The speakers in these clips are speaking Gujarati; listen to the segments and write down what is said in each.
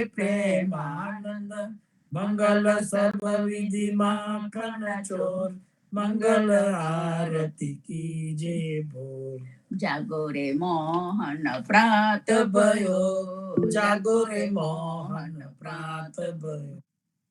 प्रेमानंद मंगल सर्व विधि माखन चोर मंगल आरती कीजे भोर। जागो रे मोहन प्रात भयो, जागो रे मोहन प्रात भयो।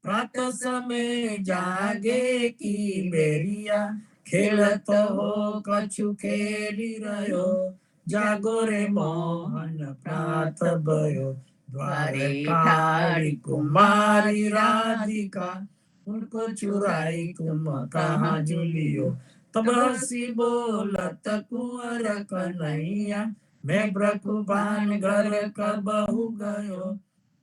प्रात समय जागे की बेरिया खेलत हो कछु खेली रहो। जागो रे मोहन प्रात भयो। द्वारे ठाड़ी कुमारी राधिका उनको चुराई तुम कहाँ झूलियो। तब हंसी बोलत कुंवर कन्हैया मैं ब्रखुबान घर कबहु गयो।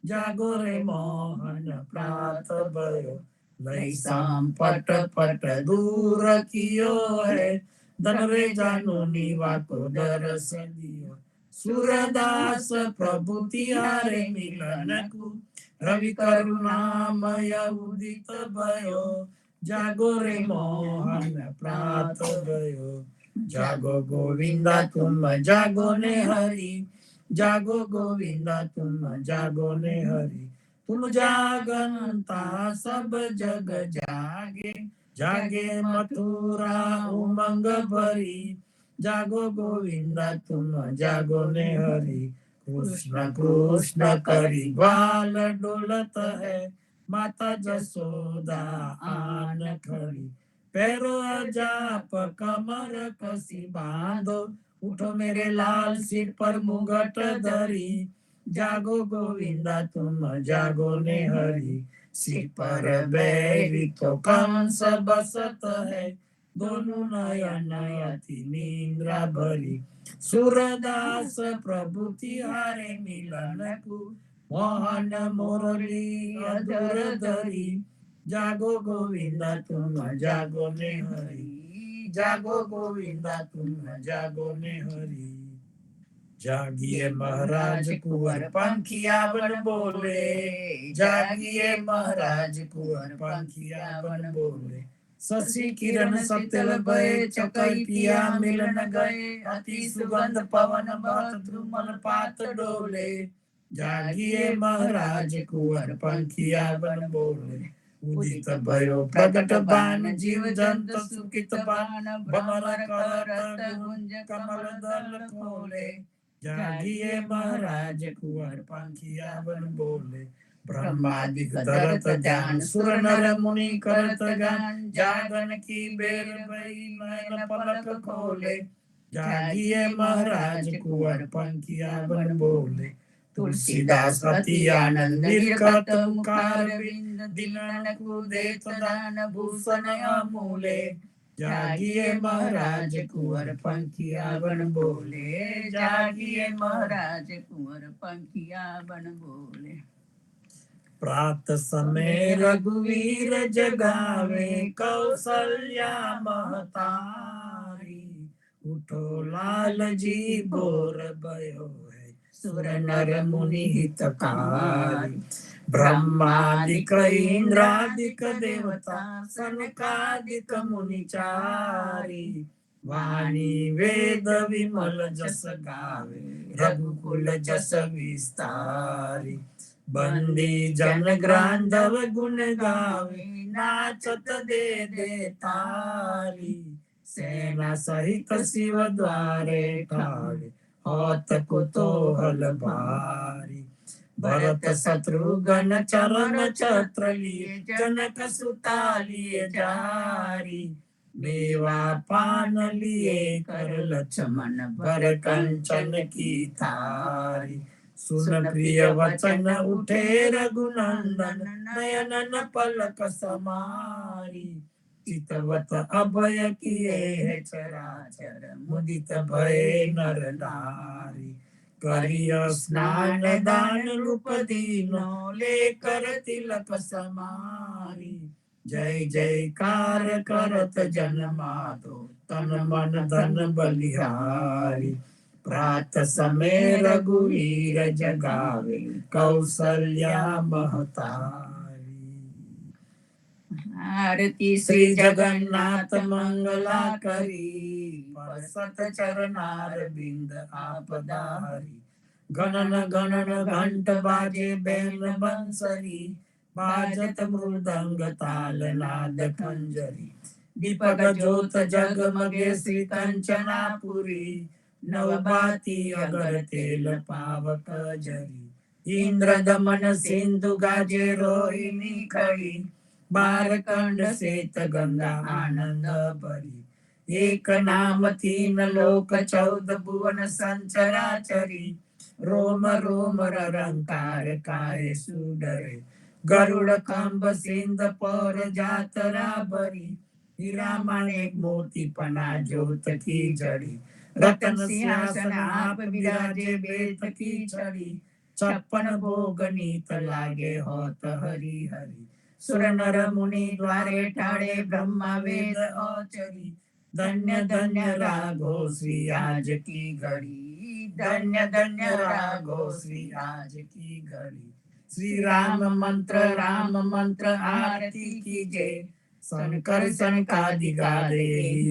जागो रे मोहन प्रात भयो। लई संपट पट दूर कियो है धन रे जानो नीवा को दरस दियो। सूरदास प्रभु तिहारे मिलन को रवि करुणामय उदित भयो। जागो रे मोहन प्रात भयो। जागो गोविंदा तुम जागो ने हरि। जागो गोविंदा तुम जागो ने हरि। तुम जागनता सब जग जागे। जागे मथुरा उमंग भरी। जागो गोविंदा तुम जागो ने हरि। कृष्ण कृष्ण करी ग्वाल डोलत है माता जसोदा आन खरी। पैरो जाप कमर कसी बांधो उठो मेरे लाल सिर पर मुगट धरी। जागो गोविंदा तुम जागो ने हरि। सिर पर बैरी तो कंस बसत है दोनों नयन अति निंद्रा भरी। सूरदास प्रभु तिहारे मिलन को मोहन मुरली अधुर धरी। जागो गोविंदा तुम जागो ने हरि। जागो गोविंदा तुम जागो ने हरि। जागिए महाराज कुंवर पंखिया बन बोले। जागिए महाराज कुंवर पंखिया बन बोले। शशि किरण सत्यल भय चकई पिया मिलन गए। अति सुगंध पवन बहत धूमल पात डोले। जागिए महाराज कुंवर पंखिया बन बोले। उदित भयो प्रगट बान जीव जंत सुकित बान भमर करत गुंज कमल दल खोले। जागिए महाराज कुंवर पंखिया बन बोले। ब्रह्मादिक धरत ध्यान सुर नर मुनि करत गान। जागन की बेर भई नयन पलक खोले। जागिए महाराज कुंवर पंखिया बन बोले। तुलसीदास अति आनंद निर्कत मुखार बिंद दिलन को देत दान भूषण अमूले। जागिए महाराज कुंवर पंखिया बन बोले। जागिए महाराज कुंवर पंखिया बन बोले। प्रात समय रघुवीर जगावे कौशल्या महतारी। उठो लाल जी बोर भयो है सुर नर मुनि हितकारी। ब्रह्मादिक इंद्रादिक देवता सनकादिक मुनिचारी। वाणी वेद विमल जस गावे रघुकुल जस विस्तारी। बंदी जन ग्रांधव गुण गावे नाचत दे दे तारी। सेना सहित शिव द्वारे ठाड़े होत कुतूहल भारी। भरत शत्रुघ्न चरण छत्र लिए जनक सुता लिए जारी। मेवा पान लिए कर लक्ष्मण भर कंचन की थारी। सुन प्रिय वचन उठे रघुनंदन नयनन पलक समारी। चितवत अभय किए है चराचर मुदित भय नर नारी। करिय स्नान दान रूप दीनो लेकर तिलक समारी। जय जयकार करत जन माधो तन मन धन बलिहारी। प्रात समय रघुवीर जगावे कौशल्या महतारी। आरती श्री जगन्नाथ मंगला करी परसत चरनार बिंद आपदारी। ગણન ગણન ઘંટ બાજે બેન બંસરી, બાજત મૃદંગ તાલ નાદ ખંજરી, દીપક જ્યોત જગમગે શ્રી કંચનાપુરી, નવબાતી અગર તેલ પાવક જરી, ઇન્દ્ર દમન સિંધુ ગાજે રોહિણી ખડી, બારકંડ શ્વેત ગંગા આનંદ ભરી, એક નામ તીન લોક 14 ભુવન સંચરાચરી, રોમ રોમ રંકાર કાય સુડરે, ગરુડ કંબ સિંધ પર જાતરા ભરી, હીરા માણેક મોતી પના જ્યોત કી જડી, રતન સિંહાસન આપ બિરાજે બેત કી છડી, 56 ભોગ નીત લાગે હોત હરી હરી, સુર નર મુનિ દ્વારે ટાળે બ્રહ્મા વેદ ઓચરી, ધન્ય ધન્ય રાગો શ્રી આજ કી ઘડી, ધન્ય ધન્ય રાગો શ્રી આજ કી ઘડી, શ્રી રામ મંત્ર આરતી કીજે, શંકર શંકાદિ ગાદે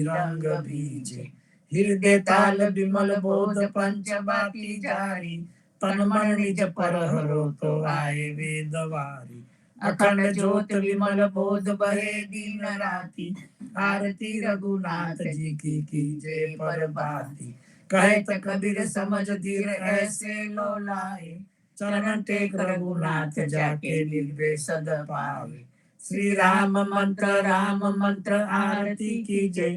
રંગ બીજે, હૃદય તાલ વિમલ બોધ પંચ બાતી જારી, તન મન નિજ પર હરો તો આય વેદ વારી, અખંડ જ્યોત વિમલ બોધ બહે दिन राती, आरती रघुनाथ जी की कीजे परबाती, कहत कबीर समझ धीर ऐसे लो लाए, चरण टेक रघुनाथ जाके निर्भय सद पावे, श्री राम मंत्र आरती कीजे,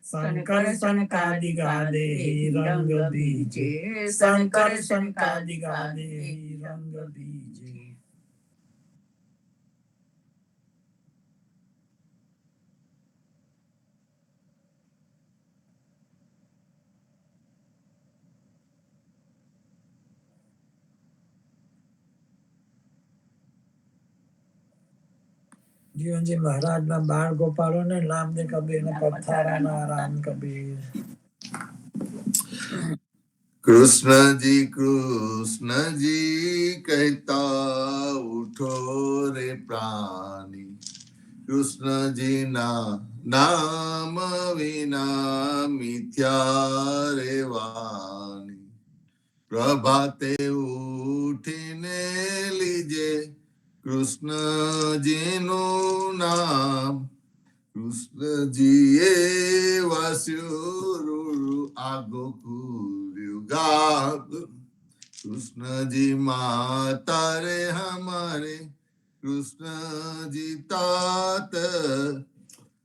शंकर शंकादि गादे रंग बीजे, शंकर शंकादि गादे रंग बीजे। જીવનજી મહારાજના બાળ ગોપાલો ને નામને કબીર ને પથારાના રામ કબીર। कृष्ण जी कहता उठो रे प्राणी, कृष्ण जी ना नाम विना मिथ्या रे वाणी, प्रभाते उठीने लीजे कृष्ण जी नु नाम, कृष्ण जी ए वास्यु आगो गाग, कृष्ण जी माता रे हमारे, कृष्ण जी तात,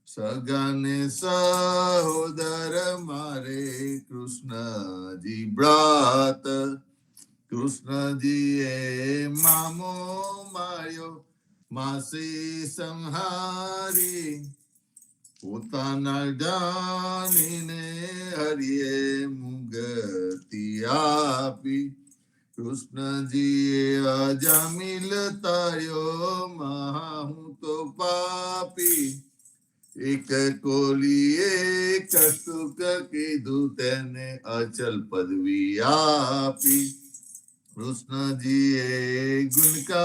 सगाने सहोदर मारे, कृष्ण जी ब्रात, कृष्ण जी ए मामो मार्यो मासी संहारी, પોતાના જાણીને હરિએ મુગતિ આપી, કૃષ્ણજીએ અજામિલ તાર્યો મહા હું તો પાપી, એક કોલીએ કસ્તુક કીધું તેને અચલ પદવી આપી, કૃષ્ણજીએ ગુણકા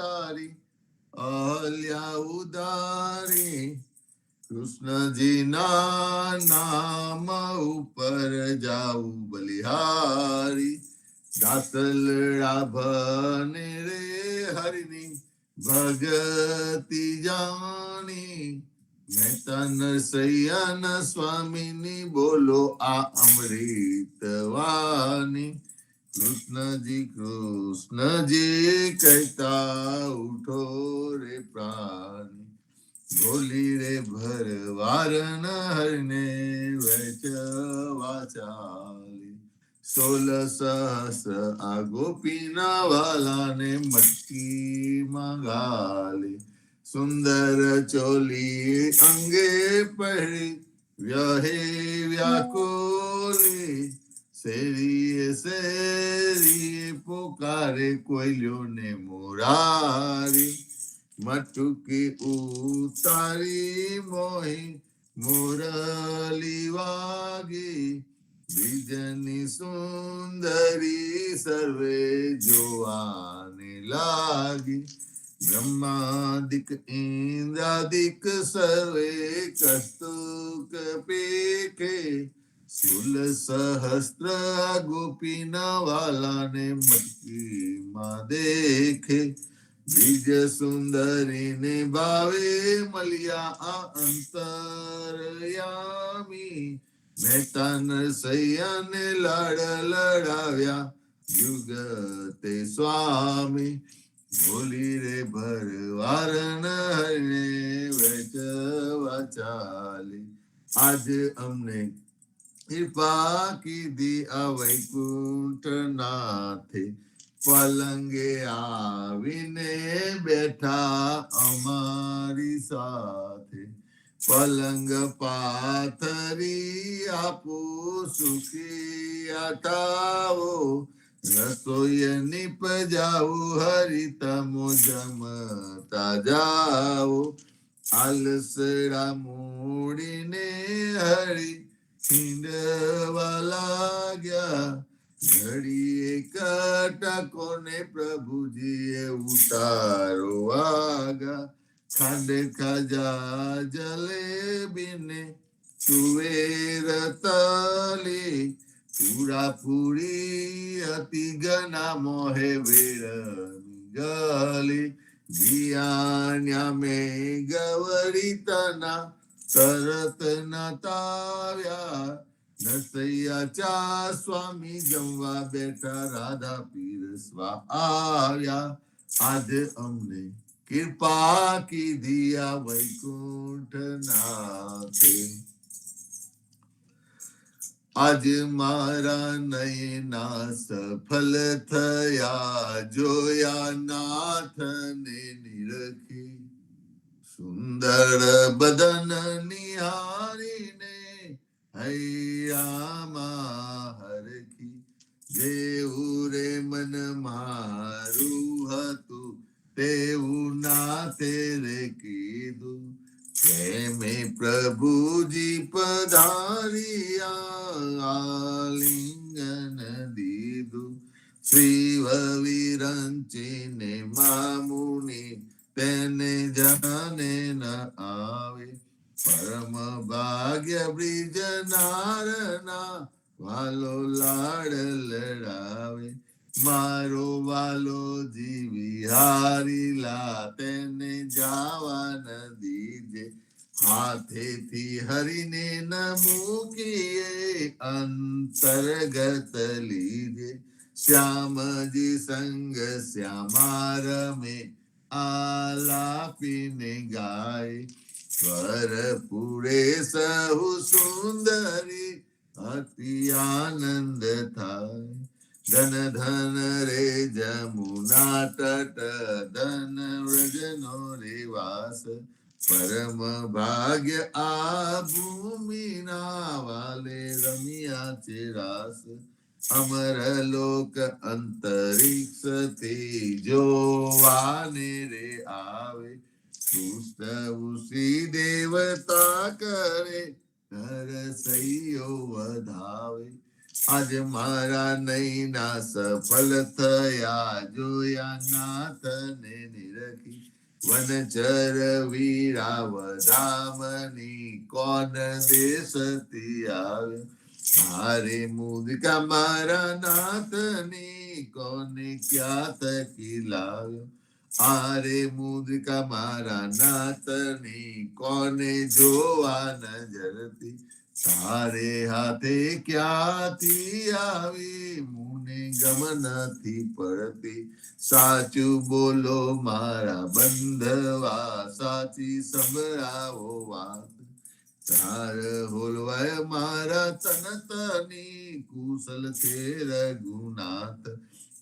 તારી અહલ્યા ઉદારી, कृष्ण जी ना नाम ऊपर जाऊ बलिहारी, दातलड़ा भने रे हरिनी भगति जानी, मेहता नरसैया न स्वामिनी बोलो आ अमृत वाणी, कृष्ण जी कहता उठो रे प्राणी, बोली रे भरवार न हरने वैच वाचाली, 16 सहस आ गोपीना वाला ने मटकी मंगाली, सुंदर चोली अंगे पहरी व्याहे व्याकुली, सेरिये पुकारे कोयलियों ने मुरारी, मटुकी उतारी मोही मुरली वागी, बीजनी सुंदरी सर्वे जोआने लागी, ब्रह्मादिक इंद्रादिक सर्वे कस्तुक पेखे, સુલ સહસ્ત્ર ગોપીના વાલાને મટકીમાં દેખે બીજ સુંદરીને ભાવે મળ્યા આ અંતરયામી મહેતા નરસૈયાને લાડ લડાવ્યા યુગતે સ્વામી બોલી રે ભરવારન હરને વેચવા ચાલી આજ અમને કૃપા કીધી આ વૈકુંઠ નાથે પલંગે આવીને બેઠા અમારી સાથે પલંગ પાથરી આપો સુખી આટાવો રસોઈ નિપજાવું હરિતમો જમતા જાઓ આલસડા મૂડીને હરી હિંડવા લાગ્યા ઘડીએ કટકોને પ્રભુજીએ ઉતારો વાગા ખાંડ ખાજા જલેબીને તુવેર તલી પૂરા પૂરી અતિ ગના મોહે વેળમી ગલી જીયાન્યા મેં ગવરી તના તરત નતાવ્યા નરસૈયા ચા સ્વામી જમવા બેઠા રાધા પીરસવા આવ્યા આજ અમને કૃપા કીધી આ વૈકુંઠ નાથે આજ મારા નયના સફલ થયા જોયા નાથને નિરખી સુંદર બદન નિહારીને હૈયામાં હરખી જેવું રે મન મારું હતું તેવું નાથે રે કીધું પ્રેમે પ્રભુજી પધારિયા આલિંગન દીધું શ્રી વિરંચીને મામુની તેને જાને ન આવે પરમ ભાગ્ય બ્રિજ નારના વાલો લાડ લડાવે મારો વાલો જીવી હારીલા તેને જાવા ન દીજે હાથેથી હરીને ન મૂકીએ અંતર્ગત લીજે શ્યામજી સંગ શ્યામા રમે આલાપીને ગાય સ્વર પૂરે સહુ સુંદરી અતિ આનંદ થાય ધન ધન રે જમુના તટ ધન વ્રજનો રે વાસ પરમ ભાગ્ય આ ભૂમિના વાલે રમ્યા છે રાસ અમર લોક અંતરિક્ષ થી જોવાને રે આવે પુષ્ટ ઉસી દેવતા કરે રસૈયો વધાવે આજ મારા નૈના સફળ થયા જોયા નાથને નિરખી વનચર વીરા વધામની કોન દેશથી આવે મારે મુદકા મારા નાથની કોને ક્યાં થકી લાવ્યો આરે મુદકા મારા નાથની કોને જોવા નજરથી તારે હાથે ક્યાંથી આવી મુને ગમ નથી પડતી સાચું બોલો મારા બંધવા સાચી સંભળાવો વાત તાર હોલવાય મારા તનતની કુશલ છે રઘુનાથ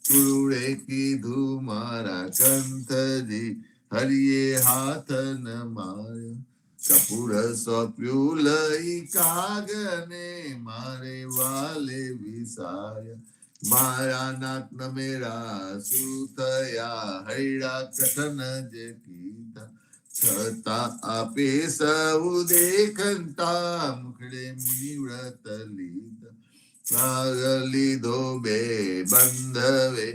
ગુરુએ કીધું મારા કંથજી હરિએ હાથ ન માર્યો કપૂર સોંપ્યું લઈ કાગને મારે વાલે વિસાર્યા મારા નાક મેરા શું થયા હૈડા કથન જે કીધા છતાં આપે સૌ દેખતા મુખડે મુનિવ્રત લીધા ભાગ લીધો બે બંધવે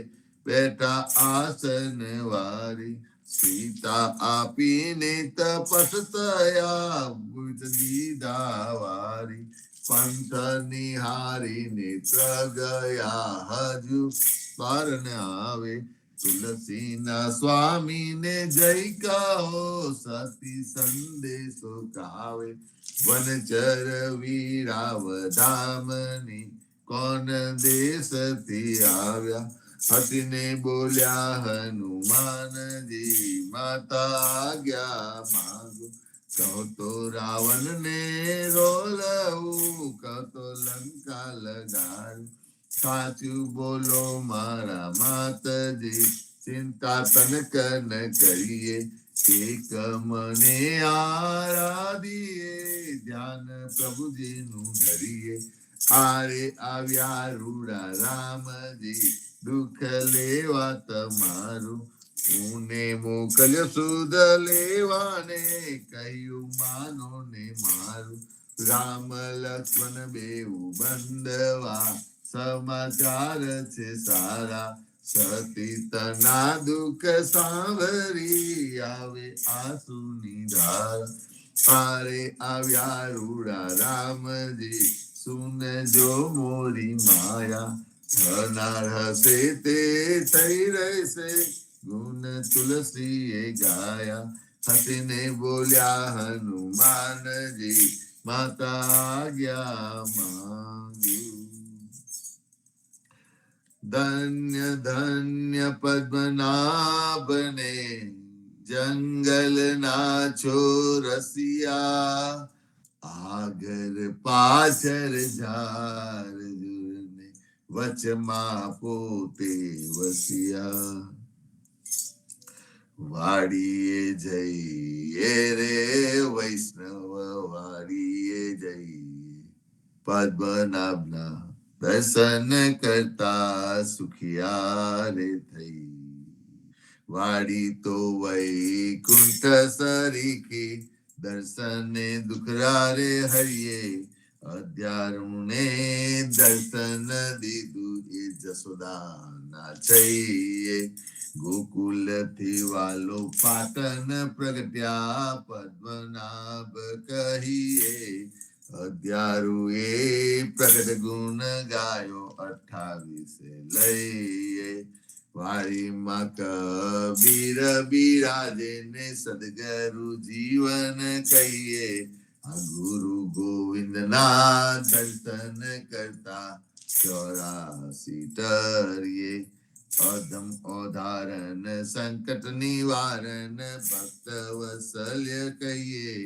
બેઠા આસન વારી સીતા આપીને તપસ થયા દીધા વારી પંથ નિહારી નેત્ર ગયા હજુ પાર ન આવે. તુલસીના સ્વામીને જય કહો, સતી સંદેશો ગાવે. વનચર વીરાવધામની કોણ દેશથી આવ્યા. હસીને બોલ્યા હનુમાનજી, માતા આજ્ઞા માંગો. કહો તો રાવણ ને રોલવું, કહો તો લંકા લગાડું. સાચું બોલો મારા માતજી, ચિંતા તનક ન કરીએ. એક મને આરાધીએ, ધ્યાન પ્રભુજીનું ધરીએ. આરે આવ્યા રૂડા રામજી, દુઃખ લેવા તમારું. ઉને મોકલ્યો સુધ લેવાને, કહ્યું માનો ને મારું. રામ લક્ષ્મણ બેઉ બંધવા, સમાચાર છે સારા. સતી તના દુઃખ સાંભળી, આવે આંસુની ધારા. આરે આવ્યા રૂડા રામજી, સુનજો મોરી માયા. થનાર હશે તે થઈ રહેશે, ગુણ તુલસીએ ગાયા. હસીને બોલ્યા હનુમાનજી, માતા આજ્ઞા માંગુ. ધન્ય ધન્ય પદ્મનાભને, જંગલના ચોરસિયા. આગળ પાછળ ઝાડ, વચમાં પોતે વસ્યા. વાડીએ જઈએ રે વૈષ્ણવ, વાડીએ જઈએ. પદ્મનાભના દર્શન કરતા સુખિયા રે થઈ. વાડી તો વૈકુંઠ સરીખી, દર્શને દુખરા રે હરિયે. અધ્યારુણે દર્શન દીધું, એ જસોદાના છઈએ. ગોકુલ થી વાલો પાટન પ્રગટ્યા, પદ્મનાભ કહીએ. અધ્યારુ એ પ્રગટ ગુણ ગાયો, 28 લઈએ. વાડીમાં કબીર બિરાજે ને, સદગરુ જીવન કહીએ. આ ગુરુ ગોવિંદ ના દર્શન કરતા, 84 તરીએ. અધમ ઓધારણ સંકટ નિવારણ, ભક્ત વત્સલ્ય કહીએ.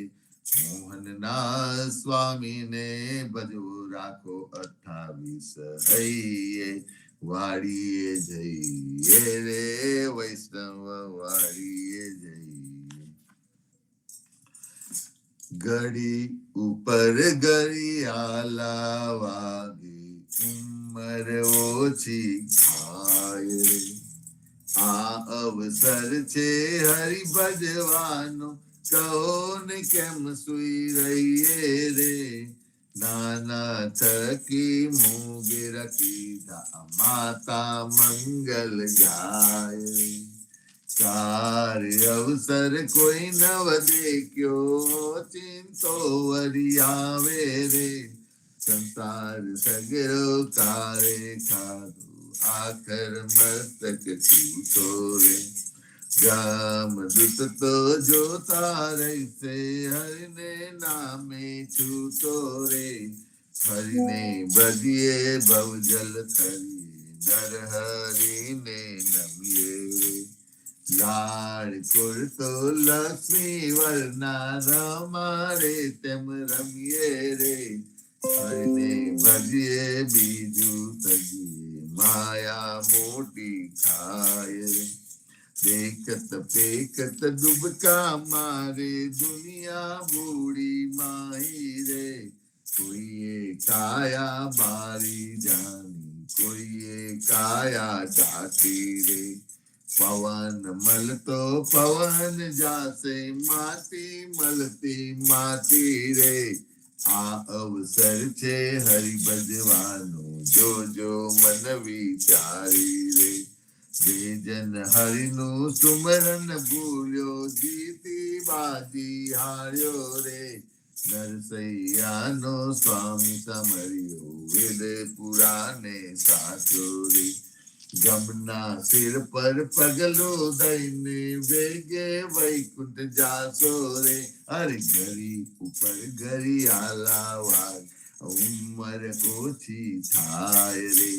મોહન ના સ્વામીને ભજવો, રાખો 28 હૈયે. વાડીએ જઈએ રે વૈષ્ણવ, વાડીએ જઈએ. ઘડી ઉપર ઘડિયાળા વાગે, ઉંમર ઓછી થાય. આ અવસર છે હરિ ભજવાનો, કહો ને કેમ સુઈ રહીએ રે. નાના થકી મોગેર કીધા, માતા મંગલ ગાય. કાર્ય અવસર કોઈ નવ દેખ્યો, ચિંતો વરી આવે રે. સંસાર સગરો કારે ખાધું, આખર મસ્તક છૂટો રે. જામ દૂત તો જોતા રહેશે, હરિને નામે છૂટો રે. હરિને ભજીએ ભવજલ તરીએ, નર હરિને નમીએ રે. લાડ કરતો લક્ષ્મી વર્ણા, રમારે તેમ રમીએ રે. હરિને ભજીએ બીજું તજીએ, માયા મોટી ખાય રે. દેખત પેકત ડૂબકા મારે, દુનિયા બૂડી માહી રે. કોઈએ કાયા બારી જાની, કોઈએ કાયા દાટી રે. પવન મળતો પવન જાશે, માટી મળતી માટી રે. આ અવસર છે હરિ ભજવાનો, જોજો મન વિચારી રે. જે જન હરિનું સુમરન ભૂલ્યો, જીતી બાજી હાર્યો રે. નરસૈયાનો સ્વામી સમર્યો વેદ પુરાને સાચો રે જમના સિર પર પગલો દઈને વેગે વૈકુંઠ જાશો રે અરે ઘરી ઉપર ઘરી આલાવાય ઉંમર ઓછી થાય રે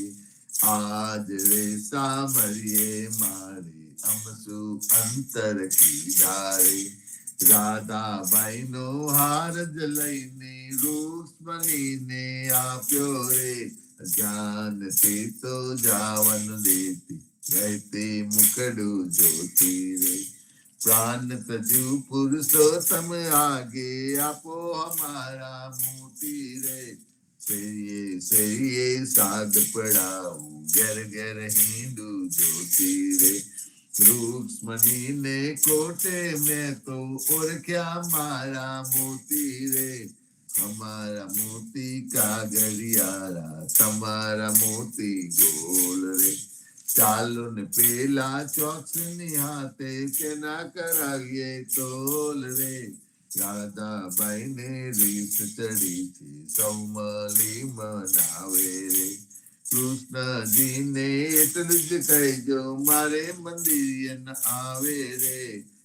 આજ રે સામરીએ મારે અમસુ અંતર કીધા રે રાધાબાઈ નો હાર જ લઈને રૂક્ષ્મણીને આપ્યો રે જાનતી તો જાવન દેતી રહેતી મુકડું જોતી રે प्राण तजु पुरुषोत्तम आगे आपो हमारा मोती रे सरिये साध पड़ाऊ घर घर हिंदू ज्योति रे रुक्मणी ने कोटे में तो और क्या मारा मोती रे हमारा मोती का गरियारा तुम्हारा मोती गोल रे ચાલો ને પેલા ચોકસની હાથે કે ના કરાવીએ તોલ રે રાધાબાઈ ને રીત ચડી છે સૌમલી મનાવે રે કૃષ્ણજી ને એટલું જ કહેજો મારે મંદિર ન આવે રે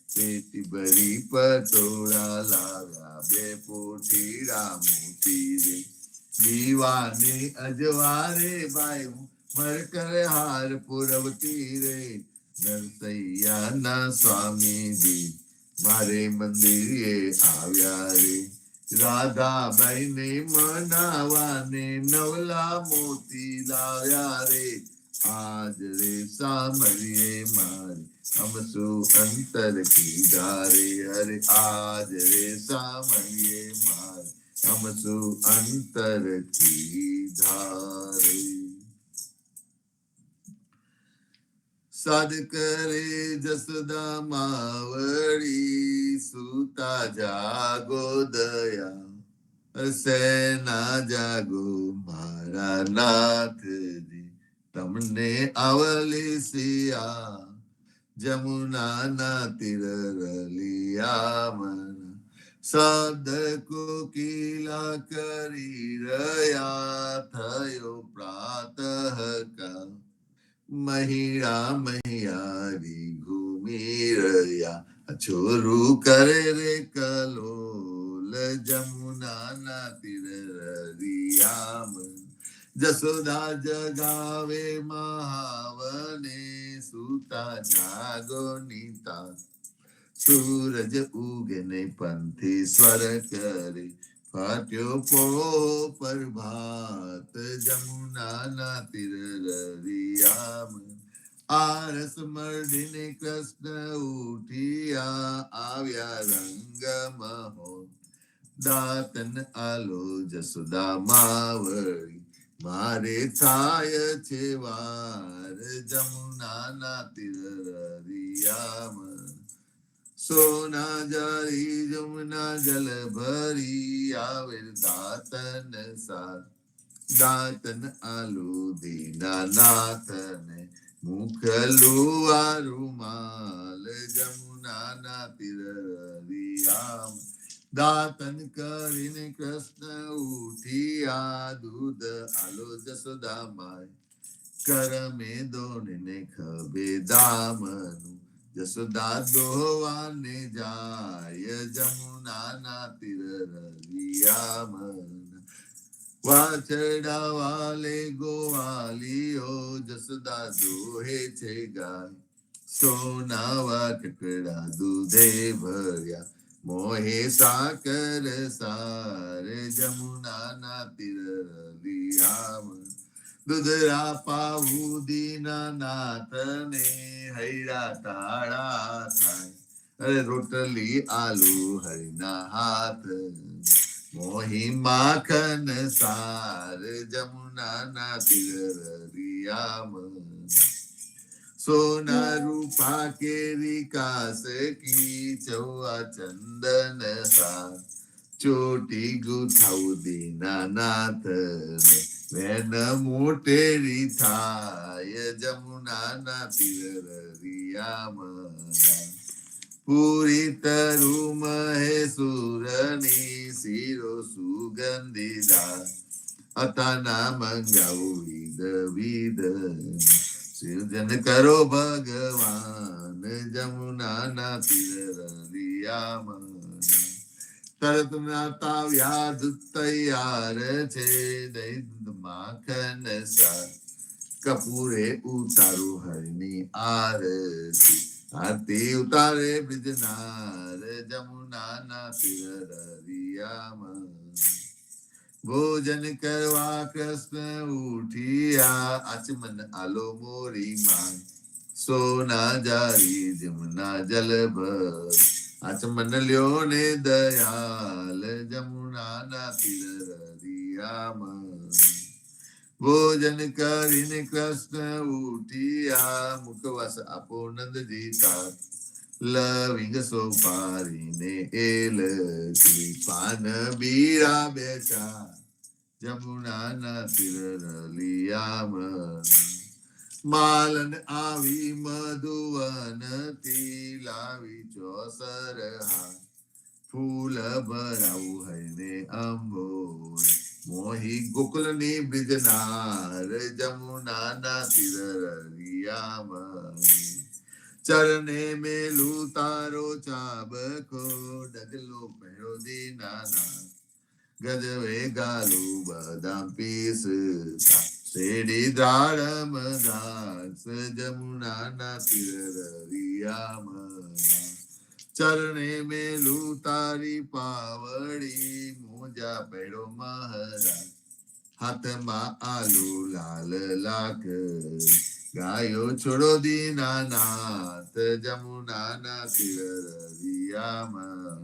પેટી ભરી પટોળા લાવ્યા બે પોઠીડા મોતી રે દીવાની અજવારે બાઈ મરકર હાર પુરવતી રે નરસૈયાના સ્વામીજી મારે મંદિરે આવ્યા રે રાધાબાઈ ને મનાવાને નવલા મોતી લાવ્યા રે આજ રે સામરીએ મારે અમસુ અંતર કીધા રે અરે આજ રે સામરીએ મારે અમસુ અંતર કીધા રે સાદ કરે જસદા માવડી સુતા જાગો દયા સેના જાગો મારા નાથજી તમને આવલી સિયા જમુના ના તીર રલિયા મન સાધકો કિલા કરી રહ્યા થયો પ્રાતઃ કા મહિડા મહિયારી ઘૂમી રહ્યા છોરું કરે રે કલોલ જમુના ના તીર રિયામ જસોદા જગાવે મહાવને સુતા જાગો નીતા સૂરજ ઉગે ને પંથી સ્વર કરે ફાટ્યો પોળો પ્રભાત જમુના ના તીર રિયામ આરસ મરડીને કૃષ્ણ ઉઠિયા આવ્યા રંગ મહો દાતન આલો જસોદા માવળી મારે થાય છે વાર જમુના ના તીર રિયામ સોના જારી જમુના જલ ભરી આવેલ દાતન સાથ દાતન આલુ દીના નાથને મુખલું આ રૂમાલ જમુના ના તીર રિયામ દાતન કરીને કૃષ્ણ ઉઠિયા દૂધ આલો જસોદા માય કરમે દોને ખભે દામનું જસોદા દોવાને જાય જમુના ના તીર રિયામ વાછડા વાલે ગોવાલીઓ જસોદા દોહે છે ગાય સોના વાટકડા દૂધે ભર્યા મોહે સાકર સાર જમુના ના તીર રિયામ દુધરા પાવું દીના નાથને હૈરા તાળા થાય અરે રોટલી આલુ હરિના હાથ મોહી માખન સાર જમુના ના તીર રિયામ સોના રૂપા કેરી કાસ કી ચૌવા ચંદન સાર ચોટી ગુથાઉ દીના નાથને વેન મોટેરી થાય જમુના ના તીર રિયામ પૂરી તરુ મહેસુરની શિરો સુગંધીદાર અતાના મંગાવું વિધ વિધ સૃજન કરો ભગવાન જમુનાના તીર રલિયામણા તરત નાતા વ્યાજ તૈયાર છે દહીં માખન સાર કપૂરે ઉતારું હરની આરતી આરતી ઉતારે બ્રિજનાર જમુનાના તીર રલિયામણા ભોજન કરવા કૃષ્ણ ઉઠિયા આચમન આલો મોરી માં સોના જારી જમુના જલ ભર આચમન લ્યો ને દયાલ જમુનાના તીર રલિયામણા ભોજન કરીને કૃષ્ણ ઉઠિયા મુખવાસ આપો નંદજી તાર લવિંગ સોપારીને એલકી પાન બીરા બેચા જમુનાના તીર રલિયામણા માલન આવી મધુવનથી લાવી ચોસર હા ફૂલ ભરાવું હૈને અંબોર મોહી ગોકુલની બ્રિજનાર જમુનાના તીર રલિયામણા ચરણે મેલું તારો ચાબકો ડગલો પહેરો દીનાના ગજવે ગાલું બદામ પીસતા શેરડી દાડમ દાસ જમુનાના તીર રલિયામણા ચરણે મેલું તારી પાવડી મોજા પહેરો મહારાજ હાથમાં આલુ લાલ લાખ ગાયો છોડો દીનાનાથ જમુનાના તીર રલિયામણા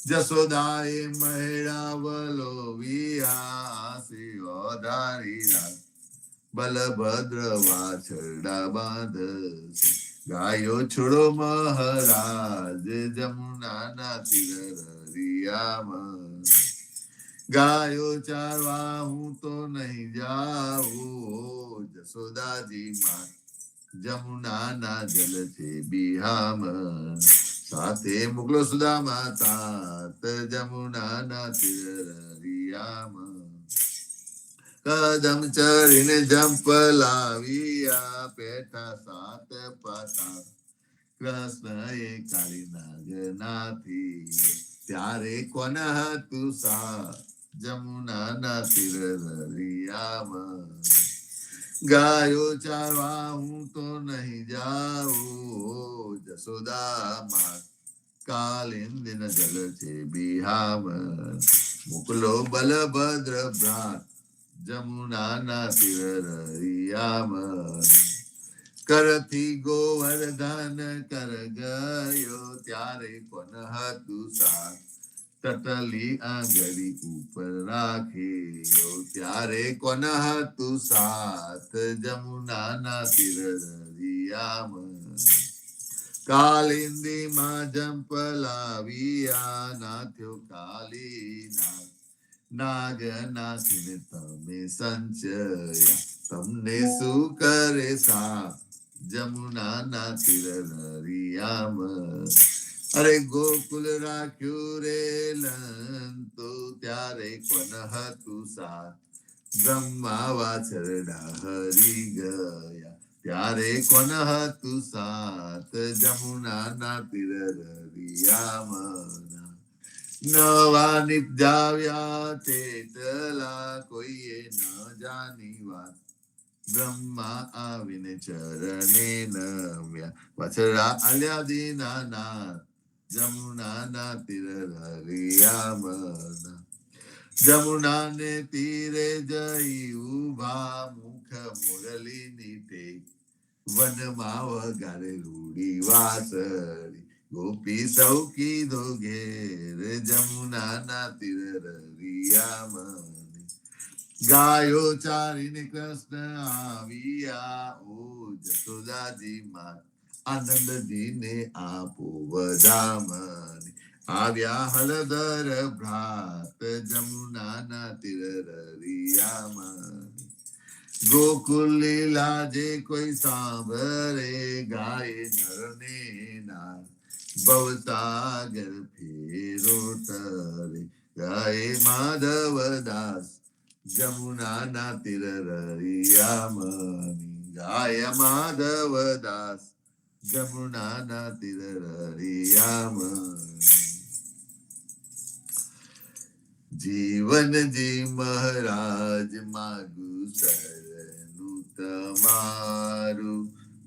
જશોદાએ મહેડાવલો વિયાસીઓ ધારી રાખ બલભદ્ર વાછરડા બાંધ ગાયો છોડો મહારાજ જમુનાના તીર રલિયામણા ગાયો ચારવા હું તો નહીં જાઉં જશોદાજી માં જમુનાના જલ છે બિહામણ સાથે મોકલો સુદામા તાત જમુનાના તીર રલિયામણા કદમ ચરીને જંપ લાવ્યા પેઠા સાત પાતા કૃષ્ણએ કાળી નાગ નાથી ત્યારે કોન હતું સા જમુનાના તીર રલિયામણા ગાયો ચારવા હું તો નહીં જાઉં જશોદા માં કાલિંદિન જલ છે બિહામણ મોકલો બલભદ્ર ભ્રાત જમુનાના તીર રલિયામણા કરથી ગોવર્ધન કર ગયો ત્યારે કોન હતું સાથ તટલી આંગળી ઉપર રાખી ત્યારે કોન હતું સાથ જમુનાના તીર રલિયામણા કાલિંદી માં જંપ લાવ્યા નાથ્યો કાલીનાથ નાગ નાથીને તમે સંચયા તમને શું કરે સા જમુનાના તીર રલિયામણા અરે ગોકુલ રાખ્યું રે લંતો ત્યારે કોન હતું સાથ બ્રહ્મા વાછરડા હરી ગયા ત્યારે કોન હતું સાથ જમુનાના તીર રલિયામણા નવા નિપજાવ્યા તેટલા કોઈએ ન જાની વાત બ્રહ્મા આવીને ચરણે નમ્યા વાછરડા આલ્યા દીનાનાથ જમુનાના તીર રલિયામણા જમુનાને તીરે જઈ ઉભા મુખ મુરલીની ટેક વનમાં વગાડે રૂડી વાસળી ગોપી સૌ કીધો ઘેર જમુનાના તીર રલિયામણા ગાયો ચારીને કૃષ્ણ આવ્યા ઓ જશોદાજી માં આનંદજીને આપો વધામણી આવ્યા હળદર ભ્રાત જમુનાના તીર રલિયામણા ગોકુલ લીલા જે કોઈ સાંભળે ગાય નરને ના ભવસાગર ફેરો તરે ગાય માધવદાસ જમુનાના તીર રળિયામણી ગાય માધવદાસ જમુનાના તીર રળિયામણી જીવનજી મહારાજ માગુ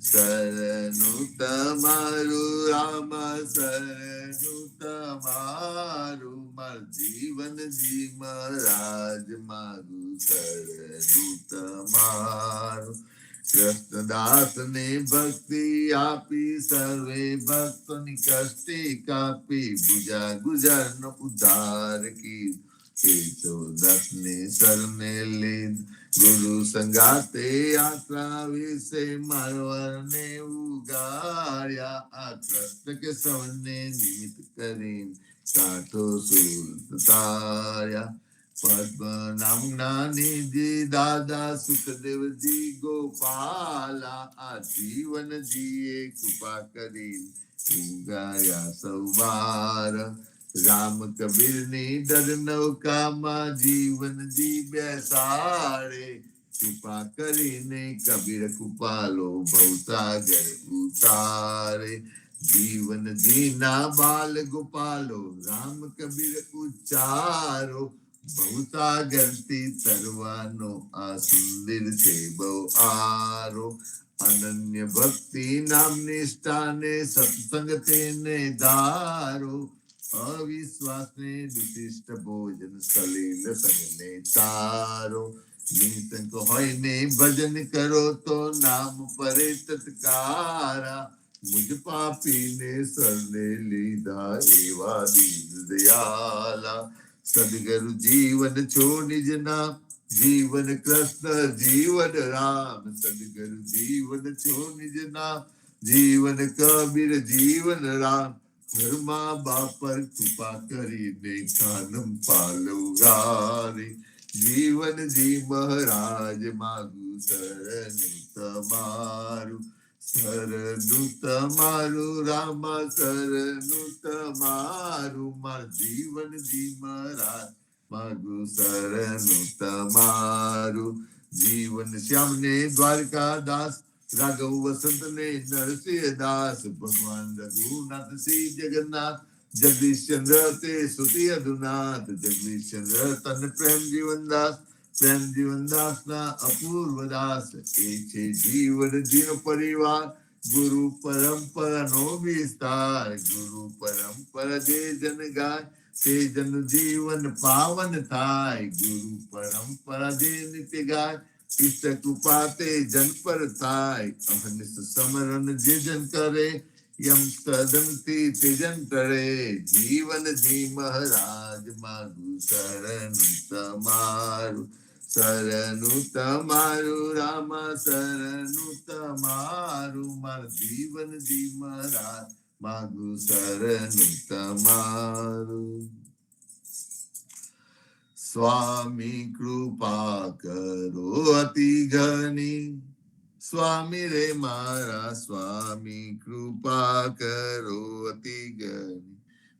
શરણું તમારું રામ શરણું તમારું માર જીવનજી મહારાજ માગુ શરણું તમારું કૃષ્ણદાસ ને ભક્તિ આપી સર્વે ભક્તોની કષ્ટી કાપી ગુજા ગુજારનો ઉદ્ધાર કી કેશોદાસ ને શરણે લીધ ગુરુ સંગાતે યાત્રા વિશે મારવાને ઉગાડ્યા આ કૃષ્ણ કે સૌને નિમિત્ત કરીને કાંઠો સુરત તાર્યા પદ્મનામ જ્ઞાનીજી દાદા સુખદેવજી ગોપાલા આ જીવનજીએ કૃપા કરી ઉગાડ્યા સૌ બાર રામ કબીરની દર નૌકામાં જીવનજી બેસાડે કૃપા કરીને કબીર કૃપાલો ભવસાગર ઉતારે જીવનજીના બાલ ગોપાલો રામ કબીર ઉચ્ચારો ભવસાગરથી તરવાનો આ સુંદર છે બહુ આરો અનન્ય ભક્તિ નામ નિષ્ઠાને સત્સંગ તેને ધારો અવિશ્વાસ ને દુષ્ટિષ્ટ ભોજન સલીલ સંગને તારો નિસંક હોય ને ભજન કરો તો નામ પરે તત્કારા મુજ પાપીને સરને લીધા એવા દીન દયાલા સદગુરુ જીવન છો નિજ નામ જીવન કૃષ્ણ જીવન રામ સદગુરુ જીવન છો નિજ નામ જીવન કબીર જીવન રામ ઘરમાં બાપર કૃપા કરીને કાનમ પાલવગારે જીવનજી મહારાજ માગુ શરણું તમારું રામા શરણું તમારું માર જીવનજી મહારાજ માગુ શરણું તમારું જીવન શ્યામ ને દ્વારકાદાસ રાઘવ વસંત ને નરસિંહ દાસ ભગવાન રઘુનાથ શ્રી જગન્નાથ જગદીશ ચંદ્ર તે સુતિ અધુનાથ જગદીશ ચંદ્ર તન પ્રેમ જીવનદાસ ના અપૂર્વ દાસ એ છે જીવન જીનો પરિવાર ગુરુ પરંપરા નો વિસ્તાર ગુરુ પરંપરા જે જન ગાય તે જન જીવન પાવન થાય ગુરુ પરંપરા જે નિત્ય ગાય ઇષ્ટ કૃપા તે જન પર થાય અહનિશ સમરણ જે જન કરે યમ સદનથી તે જન ટળે જીવનજી મહારાજ માગુ શરણું તમારું રામા શરણું તમારું માર જીવનજી મહારાજ માગુ શરણું તમારું સ્વામી કૃપા કરો અતિ ઘણી સ્વામી રે મારા સ્વામી કૃપા કરો અતિ ઘણી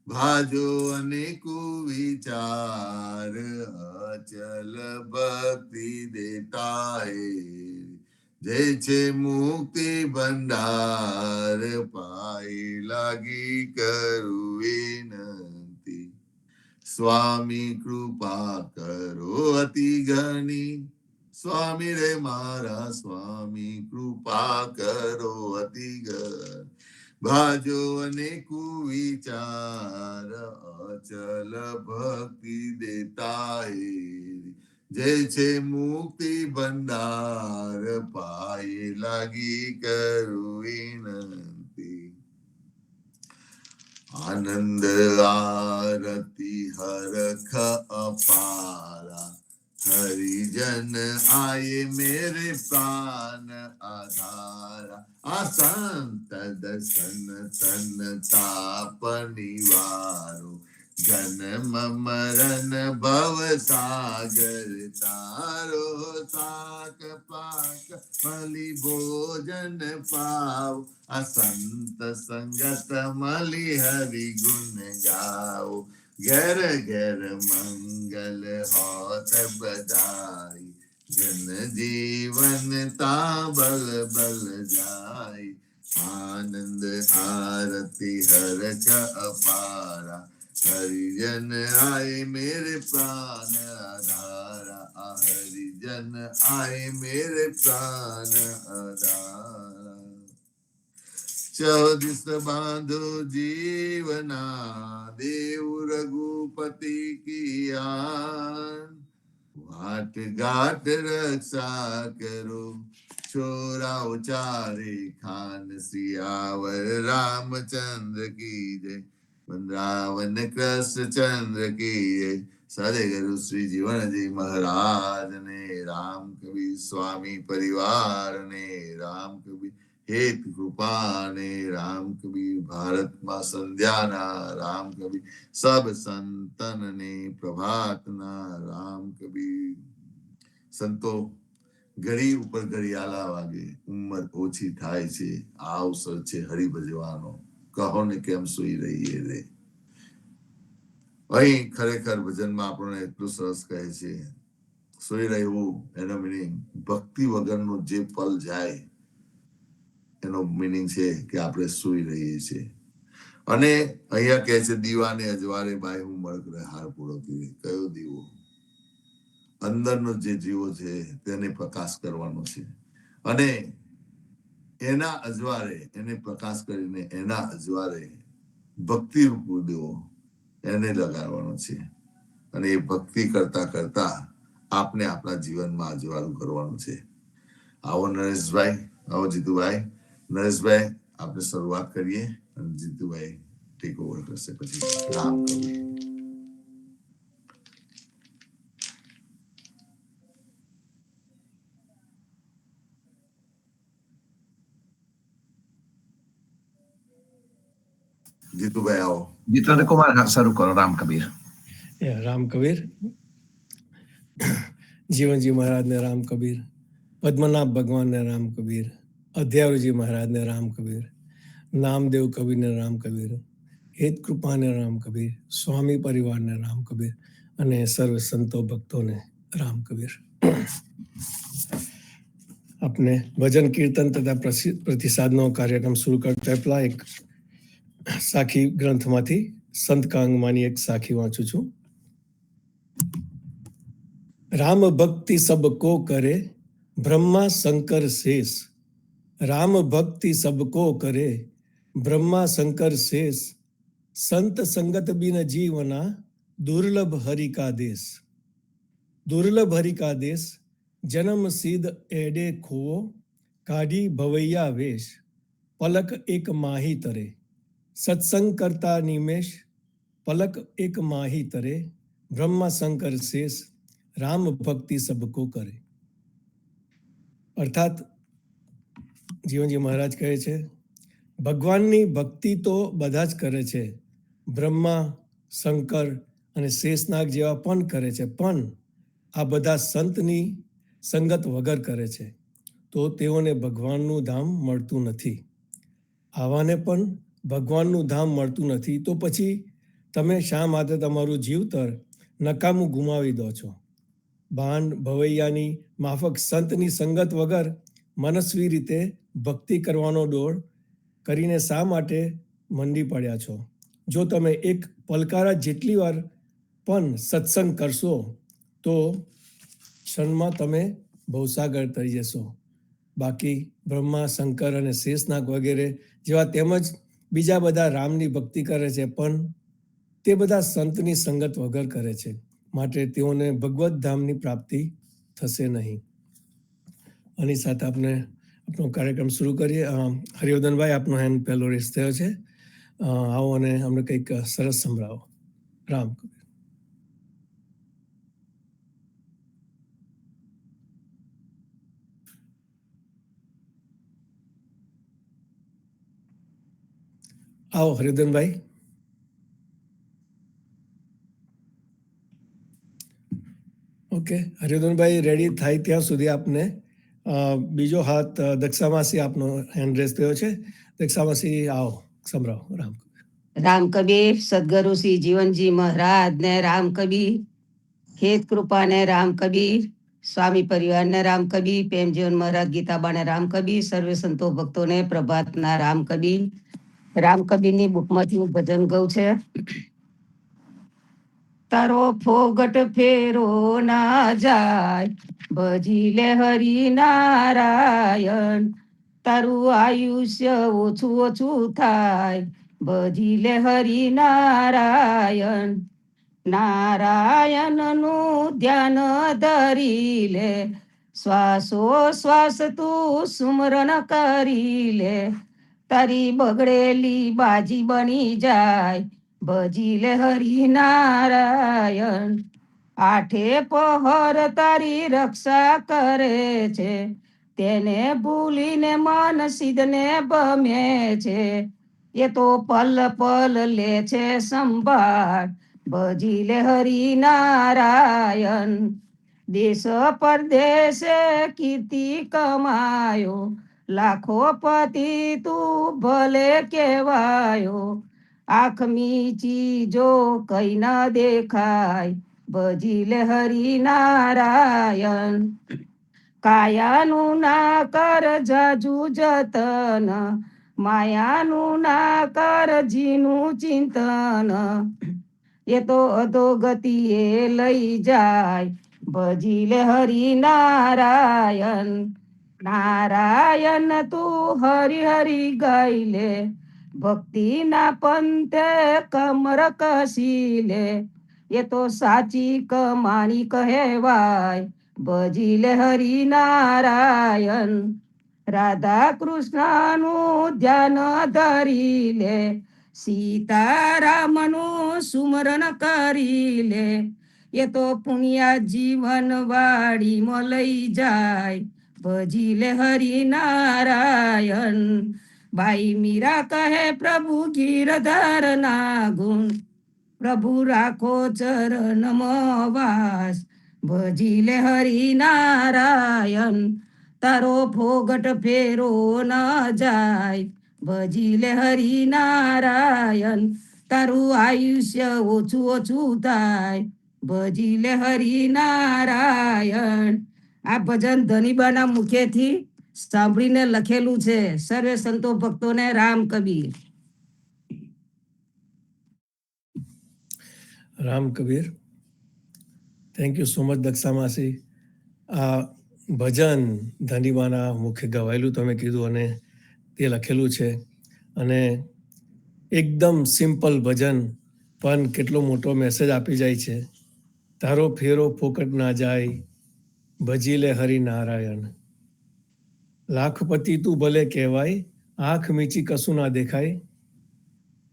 ભાજો અનેકો વિચાર અચલ ભક્તિ દેતા જે છે મુક્તિ ભંડાર પાઈ લાગી કરું વિનંતી સ્વામી કૃપા કરો અતિ ઘણી સ્વામી રે મારા સ્વામી કૃપા કરો અતિ ઘણી ભાજો અનેકો વિચાર અચલ ભક્તિ દેતા જે છે મુક્તિ ભંડાર પાયે લાગી કરું વિનંતી આનંદ આરતી હરખ અપારા હરિજન આયે મેરે પ્રાણ આધારા આ સંત દર્શન તન તાપ નિવારો જન્મ મરણ ભવ સાગર તારો સાક પાક મલી ભોજન પાવ આ સંત સંગત મલી હરિ ગુણ ગાઓ ઘેર ઘેર મંગલ હોત બધાઈ, જન જીવન તા બલ બલ જાય. આનંદ આરતી હરખ અપારા, હરિજન આય મેરે પ્રાણ આધારા. આ હરિજન આય મેરે પ્રાણ આધારા. ચૌદિસ બાંધો જીવના, દેવ રઘુપતિ કિયા. વાટ ઘાટ રક્ષા કરો, छोरा उचारे खान. सियावर रामचंद्र की जय, वृंदावन कृष्ण चंद्र की जय. सरे गुरु श्री जीवन जी महाराज ने, राम कबीर स्वामी परिवार ने, राम कबीर हेत कृपा ने, राम कबीर भारत માં સંધ્યાના, રામ કબીર સબ સંતન ને પ્રભાતના. રામ કબીર સંતો ઘડી ઉપર ઘડિયાળા વાગે, ઉંમર ઓછી થાય છે, આ અવસર છે હરિ ભજવાનો. કહો ને કેમ સુઈ રહીએ રે. અહીં ખરેખર ભજનમાં આપણને એટલું સરસ કહે છે, સુઈ રહેવું એનો મિનિંગ ભક્તિ વગરનું જે પલ જાય એનો મિનિંગ છે કે આપણે સુઈ રહીએ છીએ. અને અહીંયા કહે છે દીવાને અજવાળે બાય હું મળક રહે હાર પૂરો. કયો દીવો? અંદરનો જે જીવો છે તેને પ્રકાશ કરવાનો છે, અને એના અજવાળે એને પ્રકાશ કરીને એના અજવાળે ભક્તિ રૂપ દેવો એને લગાડવાનો છે. અને એ ભક્તિ કરતા કરતા આપને આપણા જીવનમાં અજવાળું કરવાનું છે. આવો નરેશભાઈ, આવો જીતુભાઈ. નરેશભાઈ આપણે શરૂઆત કરીએ અને જીતુભાઈ ટેક ઓવર કરશે. પછી રામ કબીર. જીતુભાઈ આવો. જીતેન્દ્ર કુમાર શરૂ કરો. રામ કબીર. રામ કબીર. જીવનજી મહારાજને રામ કબીર, પદ્મનાભ ભગવાનને રામ કબીર, અધ્યાવજી મહારાજને રામ કબીર, નામદેવ કબીરને રામ કબીર, હેત કૃપાને રામ કબીર, સ્વામી પરિવારને રામ કબીર અને સર્વ સંતો ભક્તોને રામ કબીર. આપણે ભજન કીર્તન તથા પ્રતિસાદનો કાર્યક્રમ શરૂ કરતા પહેલા એક સાખી ગ્રંથમાંથી સંત કાંગમાંની એક સાખી વાંચું છું. રામ ભક્તિ સબકો કરે, બ્રહ્મા શંકર શેષ. રામ ભક્તિ સબકો કરે, બ્રહ્મા શંકર શેષ. સંત સંગત બિન જીવના, દુર્લભ હરિ કા દેશ. દુર્લભ હરિ કા દેશ, જન્મ સિદ્ધ એડે ખોવો, કાઢી ભવૈયા વેશ. પલક એક માહી તરે, સત્સંગ કરતા નિમેશ. પલક એક માહી તરે, બ્રહ્મા શંકર શેષ. રામ ભક્તિ સબકો કરે. અર્થાત જીવનજી મહારાજ કહે છે, ભગવાનની ભક્તિ તો બધા જ કરે છે, બ્રહ્મા, શંકર અને શેષનાગ જેવા પણ કરે છે, પણ આ બધા સંતની સંગત વગર કરે છે તો તેઓને ભગવાનનું ધામ મળતું નથી. આવાને પણ ભગવાનનું ધામ મળતું નથી તો પછી તમે શા માટે તમારું જીવતર નકામું ગુમાવી દો છો? ભાંડ ભવૈયાની માફક સંતની સંગત વગર મનસ્વી રીતે ભક્તિ કરવાનો દોડ કરીને શા માટે મંડી પડ્યા છો? જો તમે એક પલકારા જેટલી વાર પણ સત્સંગ કરશો તો ક્ષણમાં તમે ભવસાગર તરી જશો. બાકી બ્રહ્મા, શંકર અને શેષનાગ વગેરે જેવા તેમજ બીજા બધા રામની ભક્તિ કરે છે, પણ તે બધા સંતની સંગત વગર કરે છે, માટે તેઓને ભગવત ધામની પ્રાપ્તિ થશે નહીં. આની સાથે આપણે આપણો કાર્યક્રમ શરૂ કરીએ. હરિવર્ધનભાઈ, આપનો હેન્ડ પહેલો રેસ થયો છે. આવો અને અમને કંઈક સરસ સંભળાવો. રામ કબીર. આવો હરિવર્ધનભાઈ. ઓકે, હરિવર્ધનભાઈ રેડી થાય ત્યાં સુધી આપને બીજો હાથ દક્ષામાસી આપનો હેન્ડ રેસ થયો છે. દક્ષામાસી આવો, સંભળાવો. રામ કબીર. રામ કબીર, સદગુરુ શ્રી જીવનજી મહારાજ ને રામ કબીર, ખેત કૃપા ને રામ કબીર, સ્વામી પરિવાર ને રામ કબીર, પ્રેમજીવન મહારાજ ગીતાબા ને રામ કબીર, સર્વે સંતો ભક્તો ને પ્રભાતના રામ કબીર. રામ કબીરની બુકમાંથી હું ભજન ગાઉં છે. તારો ફોગટ ફેરો ના જાય, ભજી લે હરિનારાયણ. તારું આયુષ્ય ઓછું ઓછું થાય, ભજી લે હરિનારાયણ. નારાયણનું ધ્યાન ધરી લે, શ્વાસો શ્વાસ તું સુમરણ કરી લે. તારી બગડેલી બાજી બની જાય, ભજી લે હરિનારાયણ. આઠે પહર તારી રક્ષા કરે છે, તેને ભૂલીને મન સિદ્ધને ભમે છે. એ તો પલ પલ લે છે સંભાળ, ભજી લે હરિનારાયણ. દેશ પરદેશે કીર્તિ કમાયો, લાખો પતિ તું ભલે કહેવાયો. આંખ મીચી જો કઈ ન દેખાય, ભજી લે હરિનારાયણ. કાયાનું ના કર જાજુ જતન, માયાનું ના કર જીનું ચિંતન. એ તો અધોગતિએ લઈ જાય, ભજી લે હરિનારાયણ. નારાયણ તું હરિ હરિ ગાઈ લે, ભક્તિના પંથે કમર કસી લે. એ તો સાચી કમાણી કહેવાય, ભજી લે હરિનારાયણ. રાધા કૃષ્ણનું ધ્યાન ધરી લે, સીતારામનું સુમરણ કરી લે. એ તો પુણ્યા જીવન વાડીમાં લઈ જાય, ભજી લે હરિનારાયણ. બાઈ મીરા કહે પ્રભુ ગીરધર ના ગુણ, પ્રભુ રાખો ચરણમાં વાસ, ભજી લે હરિનારાયણ. તારો ફોગટ ફેરો ન જાય, ભજી લે હરિનારાયણ. તારું આયુષ્ય ઓછું ઓછું થાય, ભજી લે હરિનારાયણ. આ ભજન ધનીબાના મુખેથી સાંભળીને લખેલું છે. સર્વે સંતો ભક્તોને Ram Kabir. Ram Kabir. Thank you so much Dakshamasi. આ ભજન ધનીબાના મુખે ગવાયેલું તમે કીધું અને તે લખેલું છે. અને એકદમ સિમ્પલ ભજન પણ કેટલો મોટો મેસેજ આપી જાય છે. તારો ફેરો ફોકટ ના જાય, ભજી લે હરિનારાયણ. લાખપતિ તું ભલે કહેવાય, આંખ મીચી કશું ના દેખાય.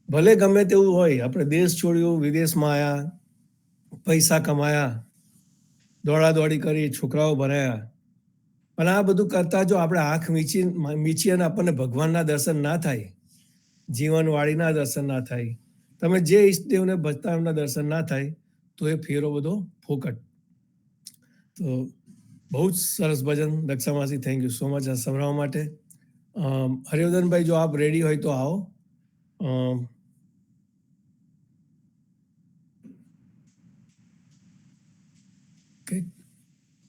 ભલે ગમે તેવું હોય, આપણે દેશ છોડ્યું, વિદેશમાં આવ્યા, પૈસા કમાયા, દોડાદોડી કરી, છોકરાઓ ભરાયા, પણ આ બધું કરતા જો આપણે આંખ મીચી અને આપણને ભગવાનના દર્શન ના થાય, જીવનવાળીના દર્શન ના થાય, તમે જે ઈષ્ટદેવને ભજતા એમના દર્શન ના થાય, તો એ ફેરો બધો ફોકટ. તો બહુ જ સરસ ભજન દક્ષામાસી. થેન્ક યુ સો મચ આ સંભળાવવા માટે. હરિવર્ધનભાઈ, જો આપ રેડી હોય તો આવો.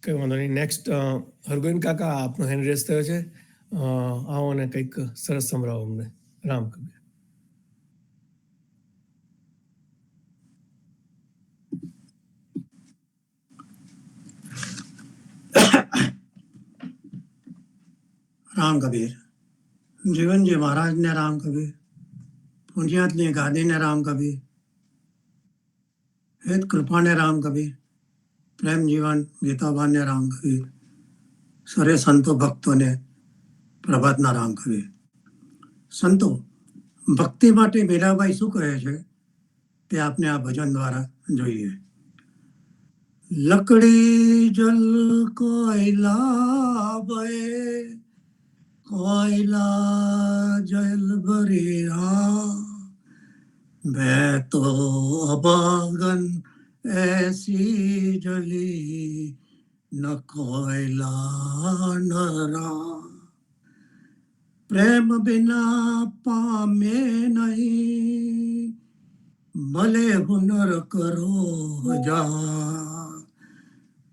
કઈ વાંધો નહીં. નેક્સ્ટ હરગોવિંદ કાકા, આપનો હેન્ડ રેસ થયો છે. આવો અને કંઈક સરસ સંભળાવો અમને. રામ કબીર. રામ કબીર. જીવનજી મહારાજને રામ કબીર, પુણ્યાતની ગાદીને રામ કબીર, હેત કૃપાને રામ કબીર, પ્રેમ જીવન ગીતાબાને રામ કબીર, સર્વે સંતો ભક્તોને પ્રભાતના રામ કબીર. સંતો ભક્તિ માટે મીરાબાઈ શું કહે છે તે આપને આ ભજન દ્વારા જોઈએ. લકડી જલ કોયલા બહે, कोयला जल भरिया, मैं तो अभागन ऐसी जली, न कोयला न रा. પ્રેમ બિના પામે નહીં, ભલે હુનર કરો હજાર,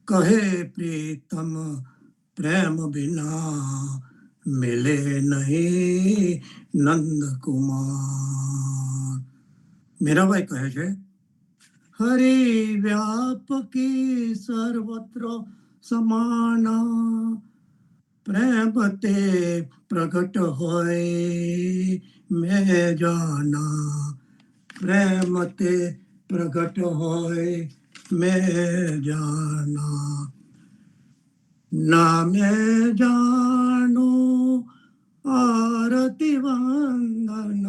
કહે પ્રીતમ પ્રેમ બિના મિલે નહીં નંદ કુમાર. મીરાબાઈ કહે છે, હરિ વ્યાપકી સર્વત્ર સમાના, પ્રેમ તે પ્રગટ હોય મેં જાના, પ્રેમ તે પ્રગટ હોય મેં જાના. નામે જાનો આરતી વંદન,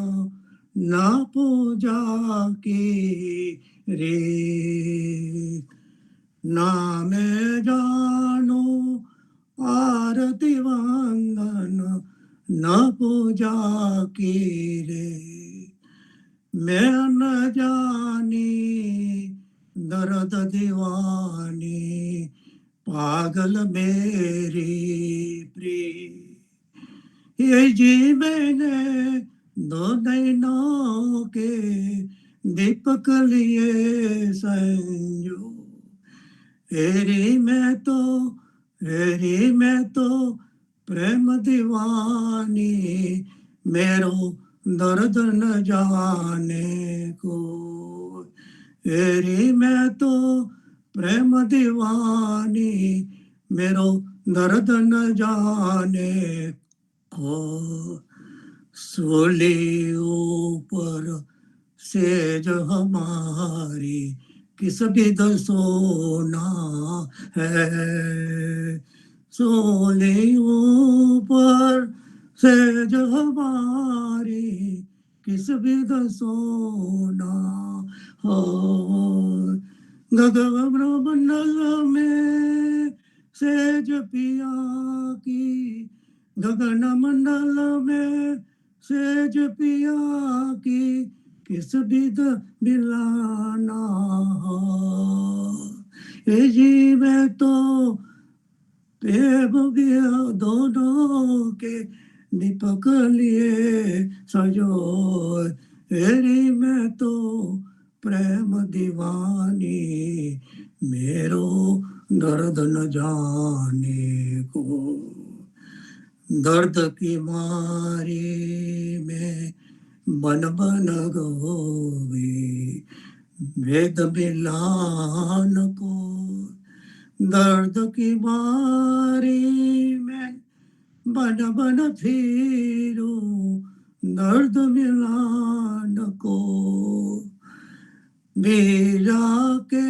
ના પૂજા કી રે. નામે જાનો आरती वंदन न पूजा की रे. मैं न जानी दर्द दीवानी, पागल मेरी प्री. ये जी मैंने दो नैनों के दीपक लिए संजो, हेरी मैं तो प्रेम दीवानी, मेरो दर्द न जाने को. हेरी मैं तो प्रेम दीवानी, मेरो दर्द न जाने को. सोली ऊपर सेज हमारी, किस विध सोना है. सोले ऊपर सेज हमारी, किस विध सोना हो. गगन मंडल में सेज पिया की, गगन मंडल में सेज पिया की, किस विध मिलाना हो. ये जी में तो प्रेम गया दोनों के दीपक लिए सजो. हेरी मैं तो प्रेम दीवानी, मेरो दर्द न जाने को. दर्द की मारी में बन बन गोवे, वेद मिलान को. दर्द की मारी में बन बन फिरू, दर्द मिलान को. बीरा के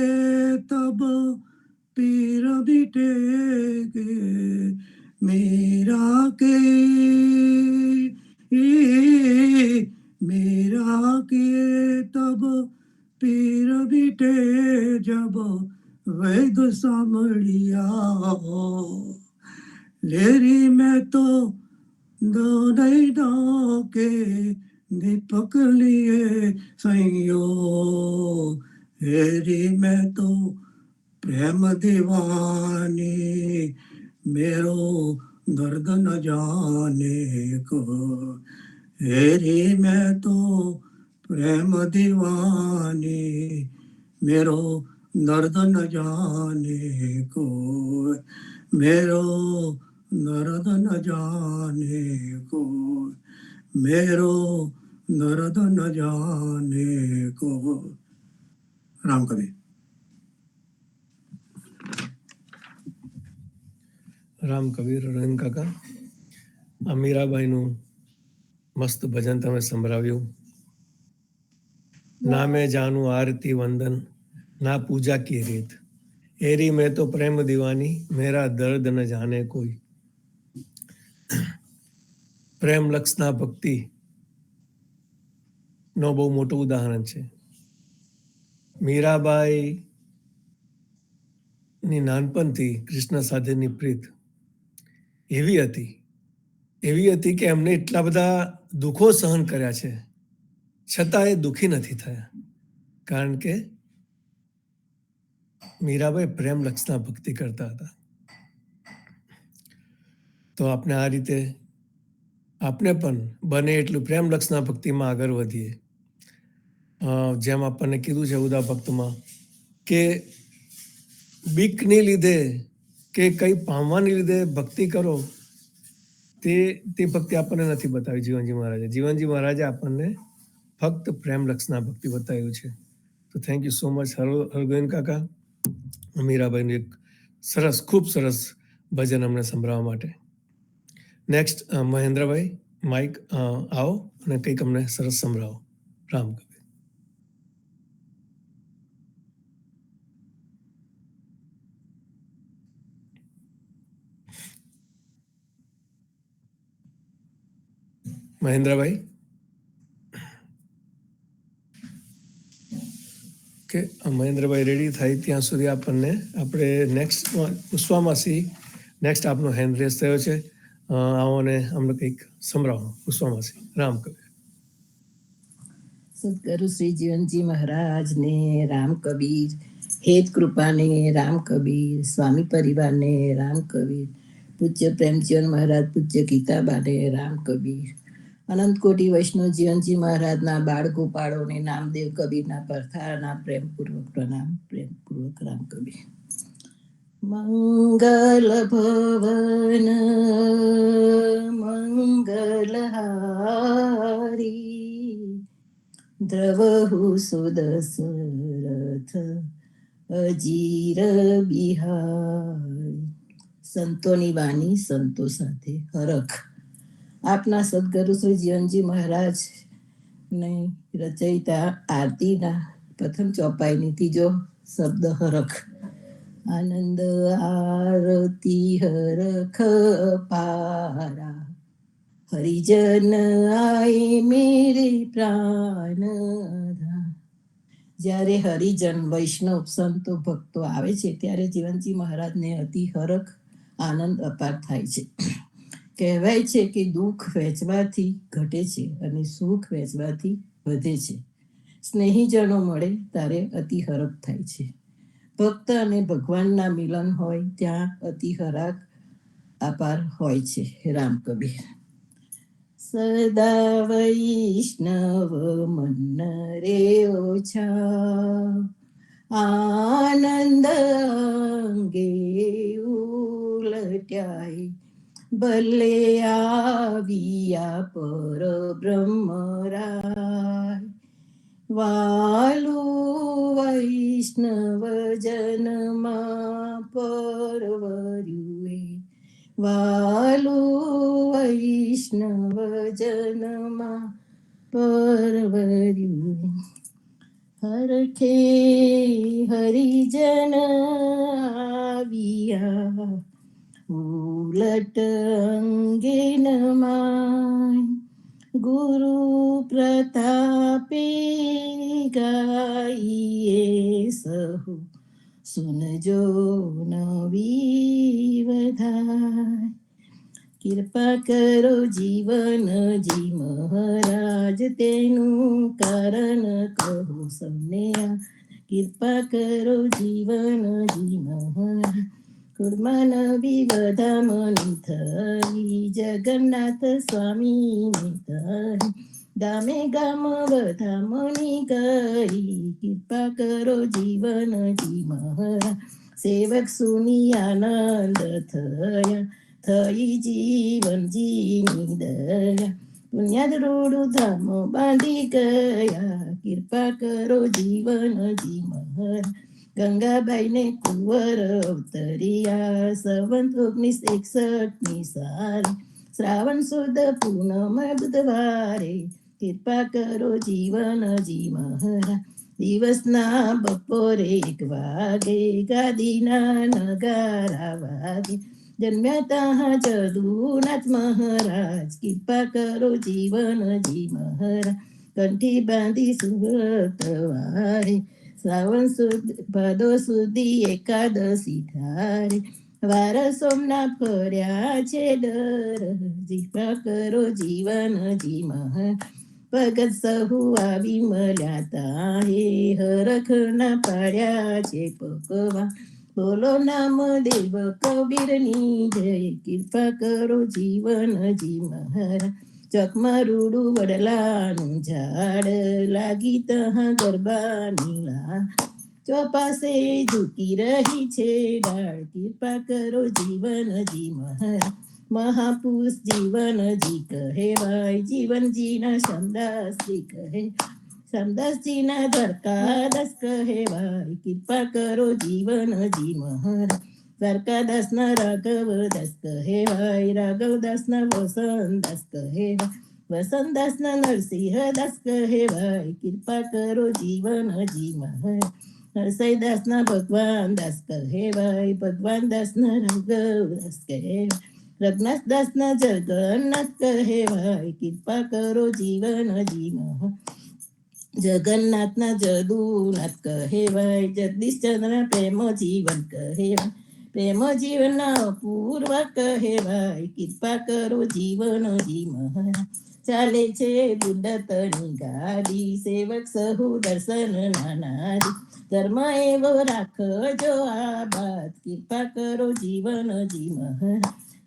तब पीर बिटेगे, मीरा के तब पीर बिटे जब वैद सामड़िया हो. लेरी में तो दो नैनों के दीपक लिए संयो. हेरी में तो प्रेम दीवानी, मेरो दर्द न जाने को. हेरी में तो प्रेम दीवानी, मेरो दर्द न जाने को. मेरो दर्द न जाने को, मेरो दर्द न जाने को. राम कबीर. રામ કબીર રહીમ કાકા, આ મીરાબાઈનું મસ્ત ભજન તમે સંભળાવ્યું. ના મેં જાનું આરતી વંદન, ના પૂજા કી રીત, એરી મેં તો પ્રેમ દીવાની, મેરા દર્દ ન જાને કોઈ. પ્રેમ લક્ષના ભક્તિ નો બહુ મોટું ઉદાહરણ છે. મીરાબાઈ ની નાનપણથી કૃષ્ણ સાથેની પ્રીત એવી હતી કે એમને એટલા બધા દુઃખો સહન કર્યા છે, છતાં એ દુઃખી નથી થયા, કારણ કે મીરાબાઈ પ્રેમ લક્ષના ભક્તિ કરતા હતા. તો આપણે આ રીતે આપણે પણ બને એટલું પ્રેમ લક્ષના ભક્તિમાં આગળ વધીએ. જેમ આપણને કીધું છે ઉદા ભક્તમાં કે બીકને લીધે કે કંઈ પામવાને લીધે ભક્તિ કરો, તે ભક્તિ આપણને નથી બતાવી જીવનજી મહારાજે. જીવનજી મહારાજે આપણને ફક્ત પ્રેમ લક્ષના ભક્તિ બતાવ્યું છે. તો thank you so much Hargovind કાકા, મીરાબાઈનું એક સરસ, ખૂબ સરસ ભજન અમને સંભળાવવા માટે. નેક્સ્ટ મહેન્દ્રભાઈ, માઇક આવો અને કંઈક અમને સરસ સંભળાવો. રામ કબીર. મહેન્દ્રભાઈ, કે મહેન્દ્રભાઈ રેડી થાય ત્યાં સુધી આપણે નેક્સ્ટ પુષ્પામાસી, નેક્સ્ટ આપનો હેન્ડ રેસ થયો છે. આવો ને અમને કંઈક સંભળાવો. પુષ્પામાસી, રામ કબીર. સદગુરુ શ્રી જીવનજી મહારાજને રામ કબીર, હેત કૃપાને રામ કબીર, સ્વામી પરિવારને રામ કબીર, પૂજ્ય પ્રેમજીવન મહારાજ, પૂજ્ય ગીતાબાને રામ કબીર, અનંત કોટી વૈષ્ણવ જીવનજી મહારાજના બાળ ગોપાળોને નામદેવ કબીરના પરથારના પ્રેમપૂર્વક પ્રણામ, પ્રેમપૂર્વક રામ કબીર. મંગલ ભવન મંગલહારી, દ્રવહુ સુદશરથ અજીર બિહારી. સંતોની વાણી સંતો સાથે હરખ. આપના સદગુરુ શ્રી જીવનજી મહારાજ ને રચયિતા આરતીના પ્રથમ ચોપાઈની ત્રીજો શબ્દ હરખ. આનંદ આરતી હરખ પારા, હરિજન આય મેરે પ્રાણ. જ્યારે હરિજન, વૈષ્ણવ, સંતો, ભક્તો આવે છે ત્યારે જીવનજી મહારાજને અતિ હરખ, આનંદ અપાર થાય છે. કહેવાય છે કે દુઃખ વહેંચવાથી ઘટે છે અને સુખ વહેંચવાથી વધે છે. સ્નેહીજનો મળે ત્યારે અતિ હરખ થાય છે. ભક્ત અને ભગવાનના મિલન હોય ત્યાં અતિ હરખ અપાર હોય છે. રામ કબીર. સદા વૈષ્ણવ મન રે ઓછા, આનંદ અંગે ઉલટ્યાય, ભલે આવ્યા પર બ્રહ્મરાય. વાલુ વૈષ્ણવ જનમાં પરવર્યુએ, વાલુ વૈષ્ણવ જનમાં પરવર્યુએ. હરખે હરિજન આવ્યા, ઉલટ અંગે નમાય. ગુરુ પ્રતાપે ગાઈએ સહુ, સુનજો નવી વધાય. કૃપા કરો જીવનજી મહારાજ, તેનું કારણ કહો સૌને આ. કૃપા કરો જીવનજી મહારાજ, કુળમાં નવી વધામણી થઈ, જગન્નાથ સ્વામીની થઈ. ગામે ગામ વધામણી કરી, કૃપા કરો જીવનજી મહારાજ. સેવક સુની આનંદ થયા, થઈ જીવનજીની દયા. પુણ્યાદરૂઢ ધામ બાંધી ગયા, કૃપા કરો જીવનજી મહારાજ. ગંગાબાઈને કુંવર અવતરિયા, સંવત 1961 સાલે, શ્રાવણ સુદ પૂનમ બુધવારે. કૃપા કરો જીવનજી મહારાજ. દિવસના બપોરે 1 વાગે, ગાદીના નગારા વાગે. જન્મ્યા તાં જદુનાથ મહારાજ, કૃપા કરો જીવનજી મહારાજ. કંઠી બાંધી સુરત વારે, શ્રાવણ સુદ ભાદો સુધી એકાદશી ધારે. વાર સોમના ફર્યા છે ડર, કૃપા કરો જીવનજી મહારાજ. ભગત સહુ આવી મળ્યા તાહે, હરખના પાડ્યા છે પકવા. બોલો નામ દેવ કબીરની જય, કૃપા કરો જીવનજી મહારાજ. ચકમરુડું વડલાનું ઝાડ લાગી તહ ગરબાની લા ચોપાસે ઝૂકી રહી છે ડાળ કૃપા કરો જીવનજી મહાપુરુષ જીવનજી કહેવાય જીવનજીના સમદાસજી કહે સમદાસજીના દ્વારકાદાસ કહેવાય કૃપા કરો જીવનજી દ્વારકાદાસના રાઘવદાસ કહેવાય રાઘવદાસના વસંતદાસ કહેવાય વસંતદાસના નરસિંહદાસ કહેવાય કૃપા કરો જીવનજી નરસિંહદાસના ભગવાન દાસ કહેવાય ભગવાન દાસના રાઘવદાસ કહેવાય રઘુનાથદાસના જગન્નાથ કહેવાય કૃપા કરો જીવનજી જગન્નાથના જદુનાથ કહેવાય જગદીશચંદ્રના પ્રેમ જીવન કહેવાય પ્રેમ જીવનના પૂર્વ કહેવાય કૃપા કરો જીવનજી ચાલે છે બુડતની ગાડી સેવક સહુ દર્શન નાનારી ધર્મ એવો રાખજો આ બાત કૃપા કરો જીવનજી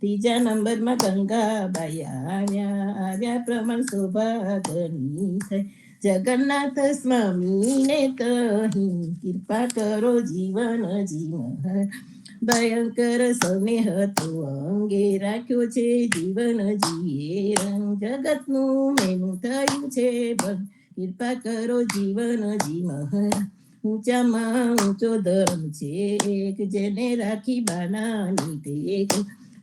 ત્રીજા નંબરમાં ગંગાબાઈ આવ્યા પ્રમાણ સૌભાગની થઈ જગન્નાથ સ્વામીને કહી કૃપા કરો જીવનજી ભયંકર સૌને હતો અંગે રાખ્યો છે જીવનજીએ રંગ જગતનું મેનું થયું છે કૃપા કરો જીવનજી ઊંચામાં ઊંચો ધર્મ છે એક જેને રાખી બાનાની ટેક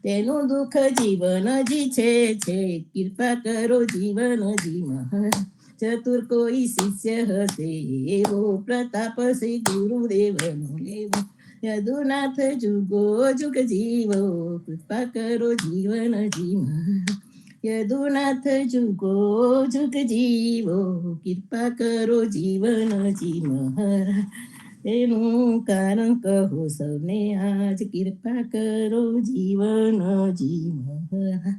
તેનું દુઃખ જીવનજી છે કૃપા કરો જીવનજી ચતુર કોઈ શિષ્ય હશે એવો પ્રતાપ શ્રી ગુરુદેવનો લેવો યદુનાથ જુગો જુગ જીવો કૃપા કરો જીવનજી યદુનાથ જુગો જુગ જીવો કૃપા કરો જીવનજી મહારાજ તેનું કારણ કહો સૌને આજ કૃપા કરો જીવનજી મહારાજ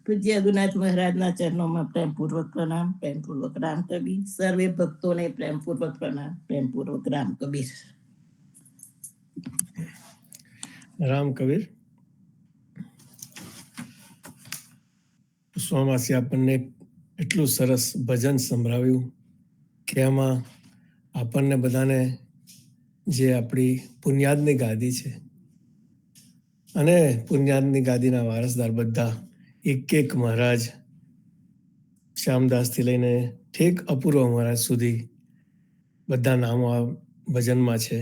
પૂજ્ય યદુનાથ મહારાજના ચરણોમાં પ્રેમપૂર્વક પ્રણામ પ્રેમપૂર્વક રામ કબીર સર્વે ભક્તોને પ્રેમપૂર્વક પ્રણામ પ્રેમપૂર્વક રામ કબીર રામ કબીર. પુષ્પામાસી આપણને એટલું સરસ ભજન સંભળાવ્યું કે એમાં આપણને બધાને જે આપણી પુણ્યાદની ગાદી છે અને પુણ્યાદની ગાદીના વારસદાર બધા એક મહારાજ શ્યામદાસથી લઈને ઠેક અપૂર્વ મહારાજ સુધી બધા નામો આ ભજનમાં છે.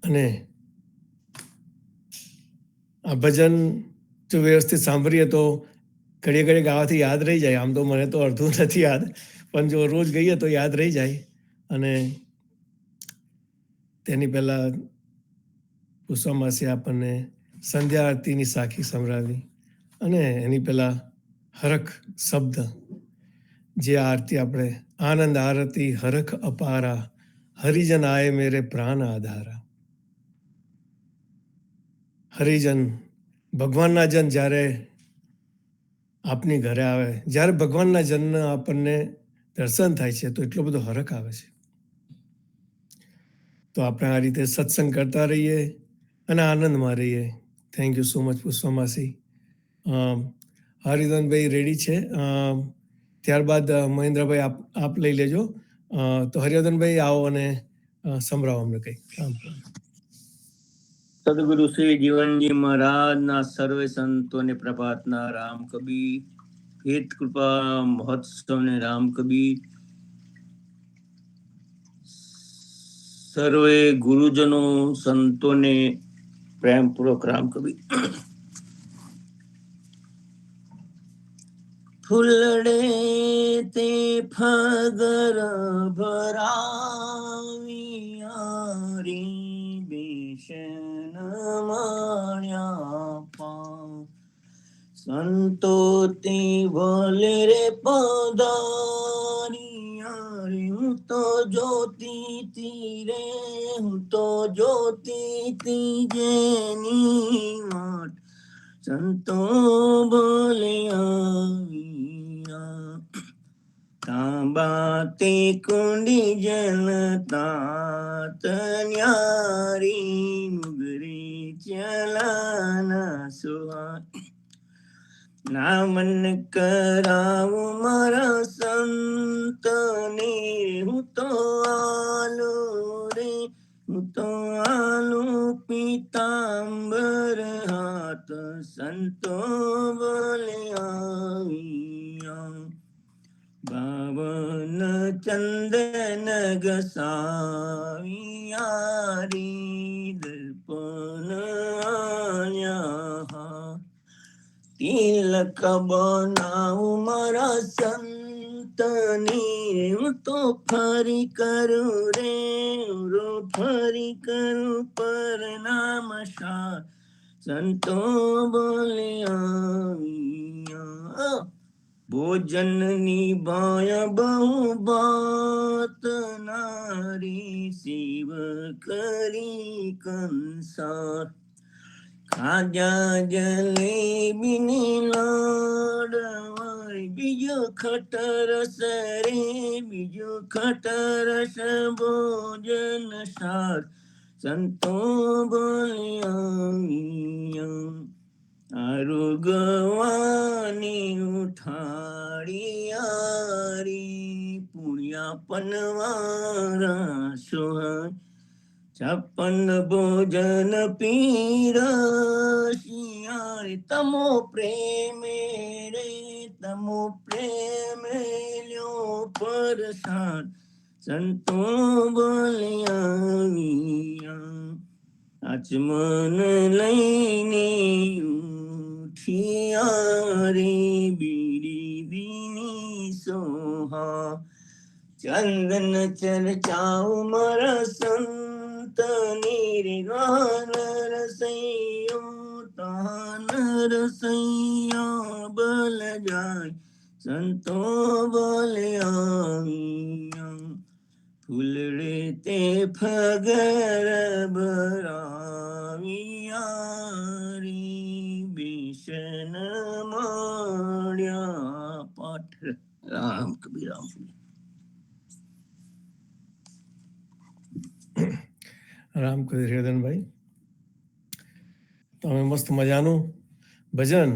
અને આ ભજન જો વ્યવસ્થિત સાંભળીએ તો ઘડીએ ઘડીએ ગાવાથી યાદ રહી જાય. આમ તો મને તો અડધું નથી યાદ, પણ જો રોજ ગઈએ તો યાદ રહી જાય. અને તેની પહેલા પુષ્પામાસી આપણને સંધ્યા આરતીની સાખી સંભળાવી અને એની પહેલા હરખ શબ્દ જે આરતી આપણે આનંદ આરતી હરખ અપારા હરિજન આય મેરે પ્રાણ આધારા. હરિજન ભગવાનના જન જ્યારે આપની ઘરે આવે, જ્યારે ભગવાનના જન આપણને દર્શન થાય છે તો એટલો બધો હરખ આવે છે. તો આપણે આ રીતે સત્સંગ કરતા રહીએ અને આનંદમાં રહીએ. Thank you so much Pushpamasi. Haridhanbhai ready છે, ત્યારબાદ મહેન્દ્રભાઈ આપ લઈ લેજો. તો હરિવર્ધનભાઈ આવો અને સંભળાવો અમને કંઈક. સદગુરુ શ્રી જીવનજી મહારાજના સર્વે સંતોને પ્રભાતના રામ કબીર. હેત કૃપા મહોત્સવને રામ કબીર. સર્વે ગુરુજનો સંતોને પ્રેમપૂર્વક રામ કબીર. ફૂલડે તે ફગર ભરાવી બેશન માણ્યા પા સંતો તે ભલે રે પધારિયા રે. હું તો જોતી તીરે, હું તો જોતી તી જેની માટ સંતો ભલે આવ્યા. તાંબા તે કુંડી જલ તાત ન્યારી મુગરી ચલાના સુહા નામન કરાવું મારા સંતને, હું તો આલો રે, હું તો આલો પીતાંબર હાથ સંતો બોલ્યા. બાવન ચંદન ગસાવિયારી દર્પણ આલ્યા. તિલક બનાવું મારા સંતની, હું તો ફરી કરું રે, ફરી કરું પરનામ શા સંતો બોલ્યા. ભોજનની બાયા બહુ બાત નારી, શિવ કરી કંસાર. ખાજા જલેબીની લાડવાય, બીજો ખટરસ રે, બીજો ખટરસ ભોજન સાર સંતો બોલ્યા. આરોગવાની ઉઠાડિયારી, પુણ્યા પનવારા સોહાય. 56 ભોજન પીરસિયા, તમો પ્રેમે રે, તમો પ્રેમે લ્યો પરસાદ સંતો બોલ્યા. આચમન લઈને ઉઠિયા રે, બીડી બીની સોહા. ચંદન ચર્ચાઓ મારા સંતની રે, ગાન રસૈયો તાન રસૈયા બલ જાય સંતો બોલ્યા. ફૂલડે તે ફગર ભરાવિયારી, બેસન મળ્યા પાઠ. રામ કબીર રામ. રામ કબીર હિરદનભાઈ, તમે મસ્ત મજાનું ભજન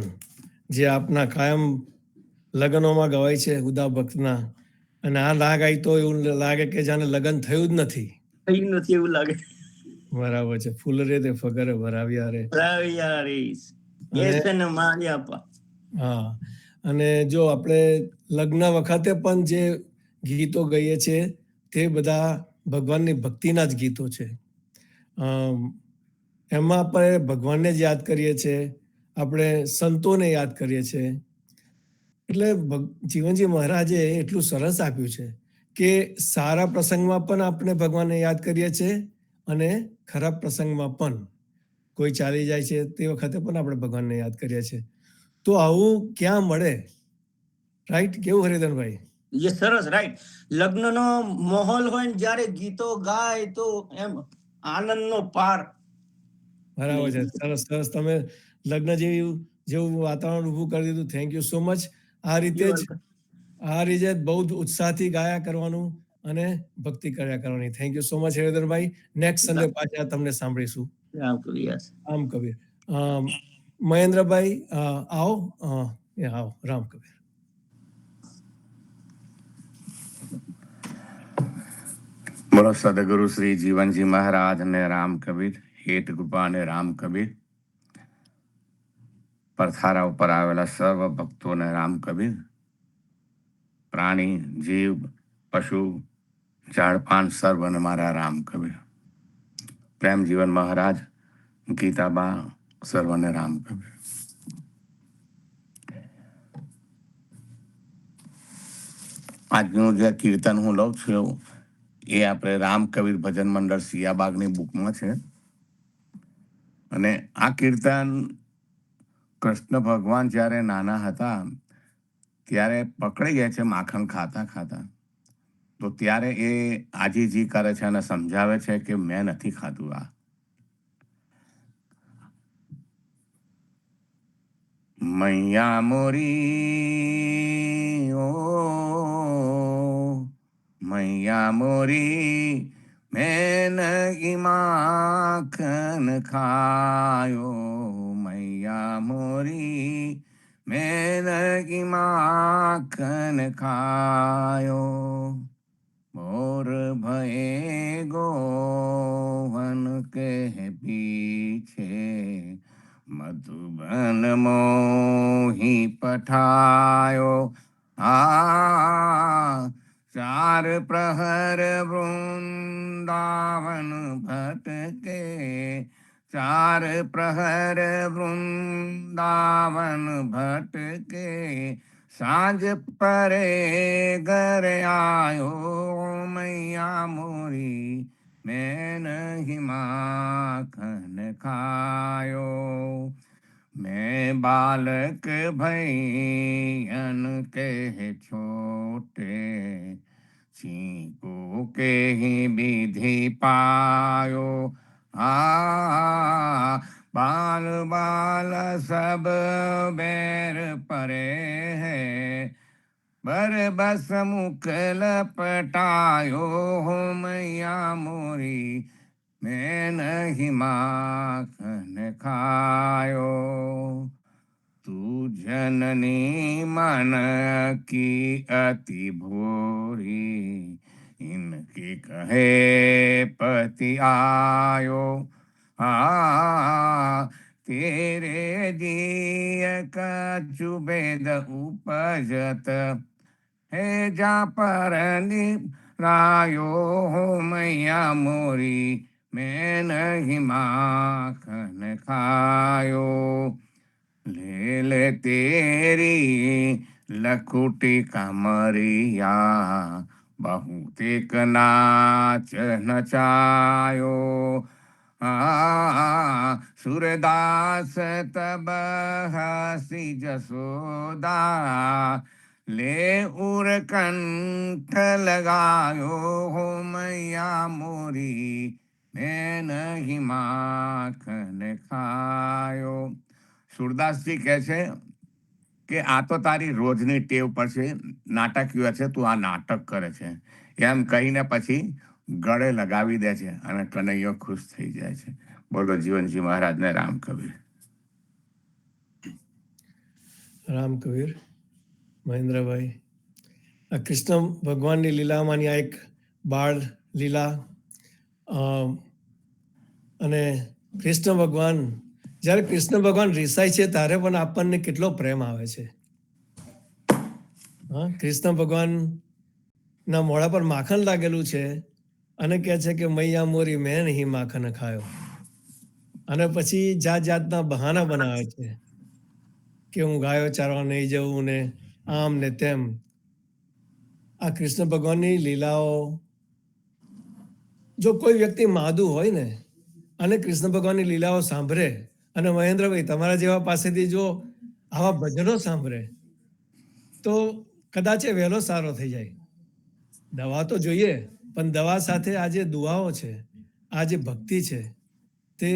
જે આપના કાયમ લગ્નોમાં ગવાય છે ઉદા ભક્તના, અને આ લાગ આવી તો એવું લાગે કે જાણે લગ્ન થયું જ નથી. થયું નથી એવું લાગે. બરાબર છે. ફૂલ રે તે ફગરે ભરાવ્યા રે, બેસન મળ્યા પા. હા. અને જો આપણે લગ્ન વખતે પણ જે ગીતો ગાઈએ છીએ તે બધા ભગવાનની ભક્તિના જ ગીતો છે. એમાં આપણે ભગવાનને જ યાદ કરીએ છીએ, આપણે સંતોને યાદ કરીએ છીએ. એટલે જીવનજી મહારાજે એટલું સરસ આપ્યું છે કે સારા પ્રસંગમાં પણ આપણે ભગવાનને યાદ કરીએ છીએ, અને ખરાબ પ્રસંગમાં પણ કોઈ ચાલી જાય છે તે વખતે પણ આપણે ભગવાનને યાદ કરીએ છીએ. તો આવું ક્યાં મળે? રાઈટ, કેવું હરિધનભાઈ? એ સરસ, રાઈટ. લગ્નનો માહોલ હોય ને જ્યારે ગીતો ગાય તો એમ આનંદનો પાર. બરાબર છે. સરસ સરસ. તમે લગ્ન જેવું વાતાવરણ ઊભું કરી દીધું. Thank you so much. આ રીતે બહુ જ ઉત્સાહથી ગાયા કરવાનું અને ભક્તિ કર્યા કરવાની. Thank you so much Haridhanbhai. Next Sunday પાછા તમને સાંભળીશું. રામ કબીર. મહેન્દ્રભાઈ આવો. આવો. રામ કબીર. બોલો સદગુરુ શ્રી જીવનજી મહારાજ ને રામ કબીર, હેત કૃપા અને રામ કબીર. પરથારા ઉપર આવેલા સર્વ ભક્તોને રામ કબીર. પ્રાણી, જીવ, પશુ, ઝાડપાન સર્વને મારા રામ કબીર. પ્રેમ જીવન મહારાજ, ગીતાબા સર્વને રામ કબીર. આજનું જે કીર્તન હું લઉં છું એ આપણે રામ કબીર ભજન મંડળ સિયાબાગની બુકમાં છે. અને આ કીર્તન કૃષ્ણ ભગવાન જ્યારે નાના હતા ત્યારે પકડાઈ ગયા છે માખણ ખાતા ખાતા. તો ત્યારે એ આજીજી કરે છે અને સમજાવે છે કે મેં નથી ખાધું આ. મૈયા મોરી ઓ મૈયા મોરી, મેં નહીં માખન ખાયો. મૈયા મોરી, मैं नहीं माखन खायो, मोर भये गोवन के पीछे, मधुबन मोही पठायो। चार प्रहर वृंदावन भटके, चार प्रहर वृंदावन भटके, सांझ परे घर आयो मैया मोरी, मैं नहीं माखन खायो। मैं बालक भैयन के छोटे, छींको के ही विधि पायो। बाल बाल सब बैर परे है, बर बस मुख लपटायो हो मैया मोरी, मैं नहीं माखन खायो। तू जननी मन की अति भोरी, इनके कहे पति आयो। तेरे जिय कछु भेद उपजत, हे जा पर रायो हो मैया मोरी, मैं नहीं माखन खायो। ले ले तेरी लखुटी कमरिया, बहुत एक नाच नचायो। सूरदास तब हसी जसोदा, ले उर कंठ लगायो हो मैया मोरी, मैं नहीं माखन खायो। સુરદાસજી કહે છે કે આ તો તારી રોજની ટેવ પછી નાટકીય છે, તું આ નાટક કરે છે એમ કહીને પછી ગળે લગાવી દે છે અને કનૈયો ખુશ થઈ જાય છે. બોલો જીવનજી મહારાજને રામ કબીર. રામ કબીર. મહેન્દ્રભાઈ, આ કૃષ્ણ ભગવાનની લીલામાંની આ એક બાળ લીલા, અને કૃષ્ણ ભગવાન, જ્યારે કૃષ્ણ ભગવાન રિસાય છે ત્યારે પણ આપણને કેટલો પ્રેમ આવે છે. કૃષ્ણ ભગવાન ના મોઢા પર માખણ લાગેલું છે અને કહે છે કે મૈયા મોરી મેં નહીં માખણ ખાયો, અને પછી જાત જાતના બહાના બનાવે છે કે હું ગાયો ચારવા નહીં જવું ને આમ ને તેમ. આ કૃષ્ણ ભગવાનની લીલાઓ, જો કોઈ વ્યક્તિ માદું હોય ને અને કૃષ્ણ ભગવાનની લીલાઓ સાંભળે, અને મહેન્દ્રભાઈ તમારા જેવા પાસેથી જો આવા ભજનો સાંભળે તો કદાચ એ વહેલો સારો થઈ જાય. દવા તો જોઈએ, પણ દવા સાથે આ જે દુઆઓ છે, આ જે ભક્તિ છે, તે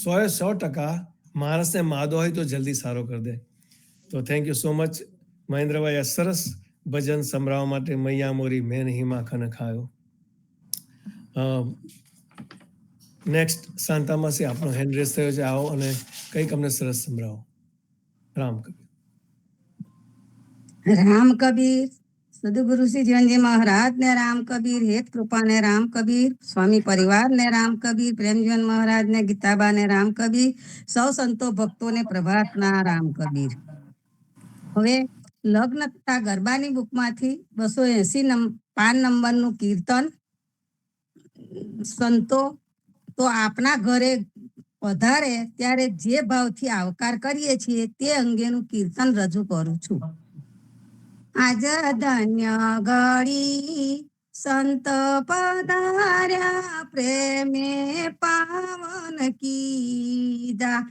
100% માણસને માદો હોય તો જલ્દી સારો કરી દે. તો થેન્ક યુ સો મચ મહેન્દ્રભાઈ, આ સરસ ભજન સંભળાવવા માટે. મૈયા મોરી મેં નહીં માખણ ખાયો. નેક્સ્ટ શાંતામાસી, આપણો હેન્ડ રેસ થયો છે, આવો અને કંઈક અમને સરસ સંભળાવો. રામ કબીર. રામ કબીર. સદગુરુ શ્રી જીવનજી મહારાજ ને રામ કબીર, હેત કૃપા ને રામ કબીર, સ્વામી પરિવાર ને રામ કબીર, પ્રેમજીવન મહારાજ ને ગીતાબા ને રામ કબીર, સૌ સંતો ભક્તો ને પ્રભાતના રામ કબીર. હવે લગ્ન તથા ગરબાની બુકમાંથી 280 નંબરનું કીર્તન, સંતો તો આપના ઘરે પધારે ત્યારે જે ભાવથી આવકાર કરીએ છીએ તે અંગેનું કીર્તન રજૂ કરું છું. આજ ધન્ય ઘડી સંત પધાર્યા, પ્રેમે પાવન કીધા,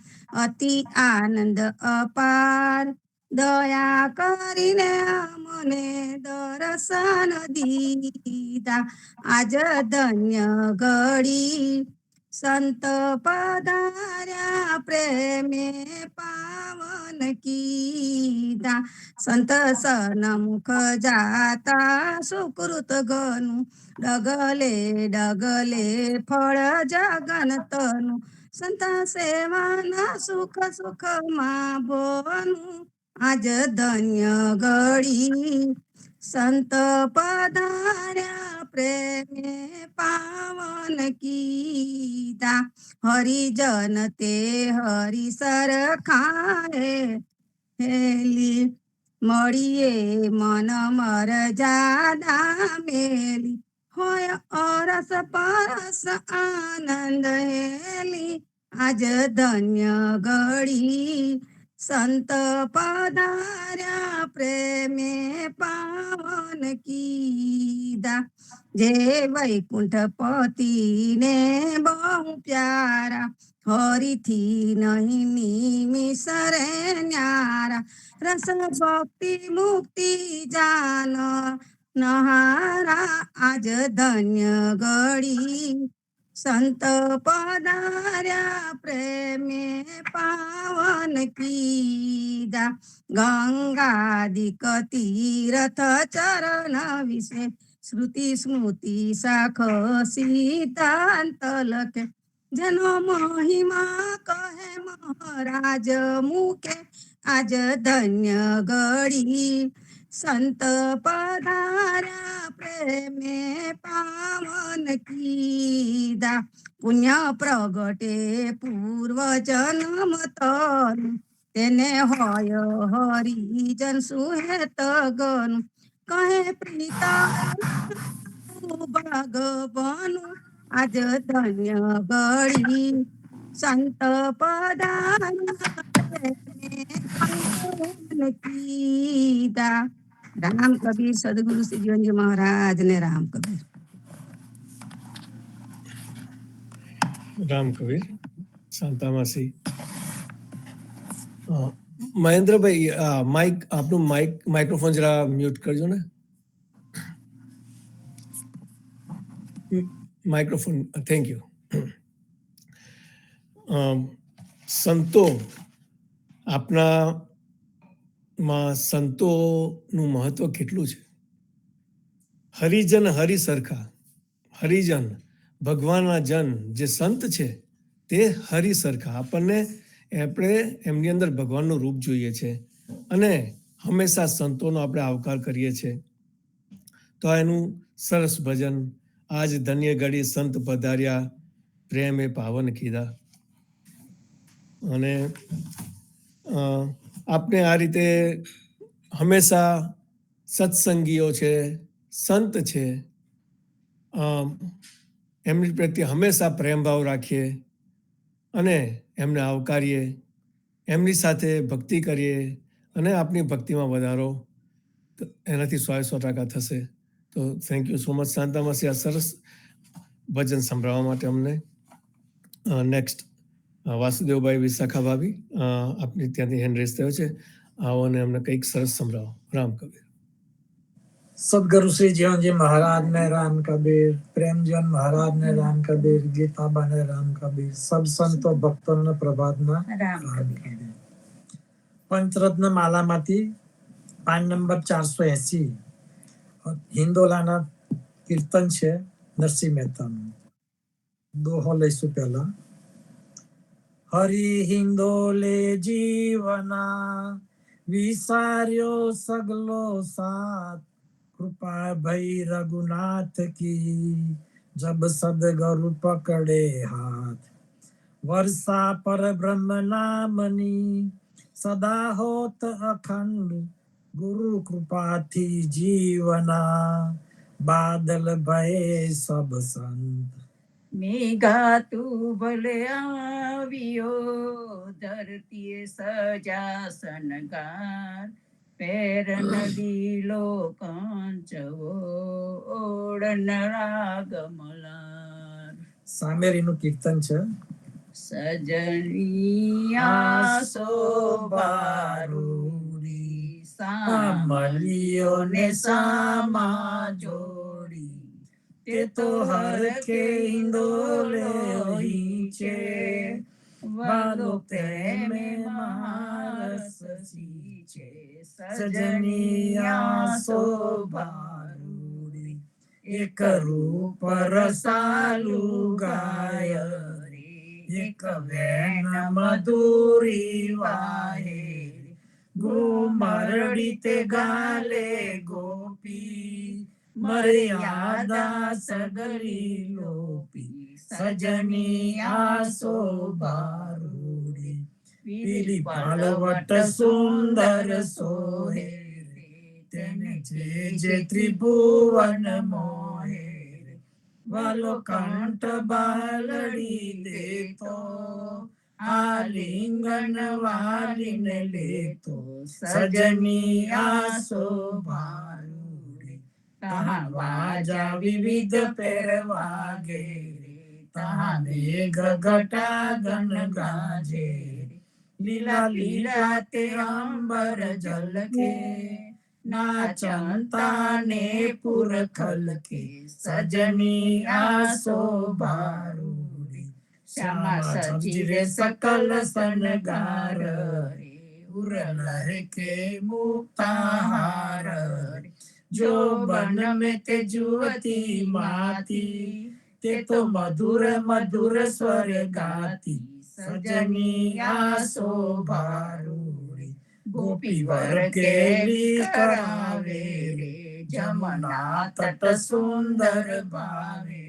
અતિ આનંદ અપાર, દયા કરીને અમને દર્શન દીધા. આજ ધન્ય ઘડી સંત પધાર્યા, પ્રેમે પાવન કીધા, સંત સન્મુખ જાતા સુકૃત ઘનું, ડગલે ડગલે ફળ જગનતનું, સંત સેવાના સુખ સુખમાં ભોવાનું આજ ધન્ય ઘડી સંત પધાર્યા પ્રેમે પાવન કીધા હરિજન તે હરિસર ખાએ હેલી મળીએ મન મર જાદા મેલી હોય અરસ પરસ આનંદ હેલી આજ ધન્ય ઘડી સંત પધાર્યા પ્રેમે પાવન કીધા જે વૈકુંઠ પતિ ને બહુ પ્યારા હરિથી નહીં નિમિષરે ન્યારા રસ ભક્તિ મુક્તિ જાન નહારા આજ ધન્ય ઘડી સંત પધાર્યા પ્રેમે પાવન કીધા ગંગાદિક તીરથ ચરણ વિશે શ્રુતિ સ્મૃતિ શાખ સિદ્ધાંત લખે જેનો મહિમા કહે મહારાજ મુકે આજ ધન્ય ઘડી સંત પધાર્યા પ્રેમે પાવન કીધા પુણ્ય પ્રગટે પૂર્વ જન્મ તન તેને હોય હરિજન સુહેત ગન કહે પ્રીતા ભગવાન આજ ધન્ય ઘડી સંત પધાર્યા કીધા રામ કબીર સદગુરુ શ્રી જીવનજી મહારાજ ને રામ કબીર. રામ કબીર શાંતામાસી. મહેન્દ્રભાઈ માઇક આપનું માઇક્રોફોન જરા મ્યુટ કરજો ને. Microphone thank you. સંતો આપના માં સંતોનું મહત્વ કેટલું છે. હરિજન હરિ સરખા, હરિજન ભગવાનના જન જે સંત છે તે હરિ સરખા. આપણે એમની અંદર ભગવાનનું રૂપ જોઈએ છે અને હંમેશા સંતોનો આપણે આવકાર કરીએ છીએ. તો એનું સરસ ભજન આજ ધન્ય ઘડી સંત પધાર્યા પ્રેમે પાવન કીધા. અને આપણે આ રીતે હંમેશા સત્સંગીઓ છે, સંત છે, એમની પ્રત્યે હંમેશા પ્રેમભાવ રાખીએ અને એમને આવકારીએ, એમની સાથે ભક્તિ કરીએ અને આપણી ભક્તિમાં વધારો એનાથી 100% થશે. તો થેન્ક યુ સો મચ શાંતામાસી આ સરસ ભજન સંભળાવવા માટે અમને. નેક્સ્ટ વાસુદેવભાઈ વિશાખા ભાભી આપની ત્યાંથી હેન્ડ રેઝ થયો છે. આવો અને અમને કંઈક સરસ સંભળાવો. રામ કબીર. સદગુરુ શ્રી જીવનજી મહારાજ ને રામ કબીર, પ્રેમજીવન મહારાજ ને રામ કબીર, ગીતાબા ને રામ કબીર, સબ સંતો ભક્તો ને પ્રભાતના રામ કબીર. પંચરત્ન માલામાંથી 5 નંબર 480 હિન્દોલાના કીર્તન છે નરસિંહ મહેતાનું. દોહો લઈશું પહેલા. હરિ હિંદોલે જીવના વિસાર્યો સગલો સાથ, કૃપા ભઈ રઘુનાથ કી જબ સદગુરુ પકડે હાથ. વર્ષા પર બ્રહ્મ નામની સદા હોત અખંડ, ગુરુ કૃપાથી જીવના બાદલ ભય સબ સંત. મેઘા તું ભલે આવ્યો ધરતીએ સજા સનગાર, પેર નદીલો કાંચવો ઓળન રાગ મલાર. સામેરીનું કીર્તન છે. સજનિયા શોભારૂડી સામલિયો ને સામા જોડી, તે તો હર કે હિંદોલે છે વાલો પ્રેમે મહારસ છે. સજનિયા શોભારૂડી એક રૂપ રસાલું ગાય રે, એક વેણ મધુરી વાહે ઘુમરડી તે ગાલે ગોપી મર્યાદા સગલી લોપી સજની આસો બારૂડી પીલી પાલવટ સુંદર સોહે તેને જે ત્રિભુવન મોહે વાલો કંઠ બાલડી દેતો આલિંગન વાલીને લેતો સજની આસો ભારૂડી તહાં વાજા વિવિધ પહેરવા ઘેરે તહાં મેઘ ઘટા ગન ગાજે લીલા લીલા તે અંબર જલકે નાચંતા ને પુર ખલકે સજની આસો ભારૂડી શ્યામા સજીવે સકલ સનગાર રે ઉર લહકે મુક્તાહાર રે જો બન में ते जुवती माती ते तो मधुर मधुर स्वर गाती सजनी आसो भारूड़ी गोपी वर केली करावे रे जमना तट सुंदर भावे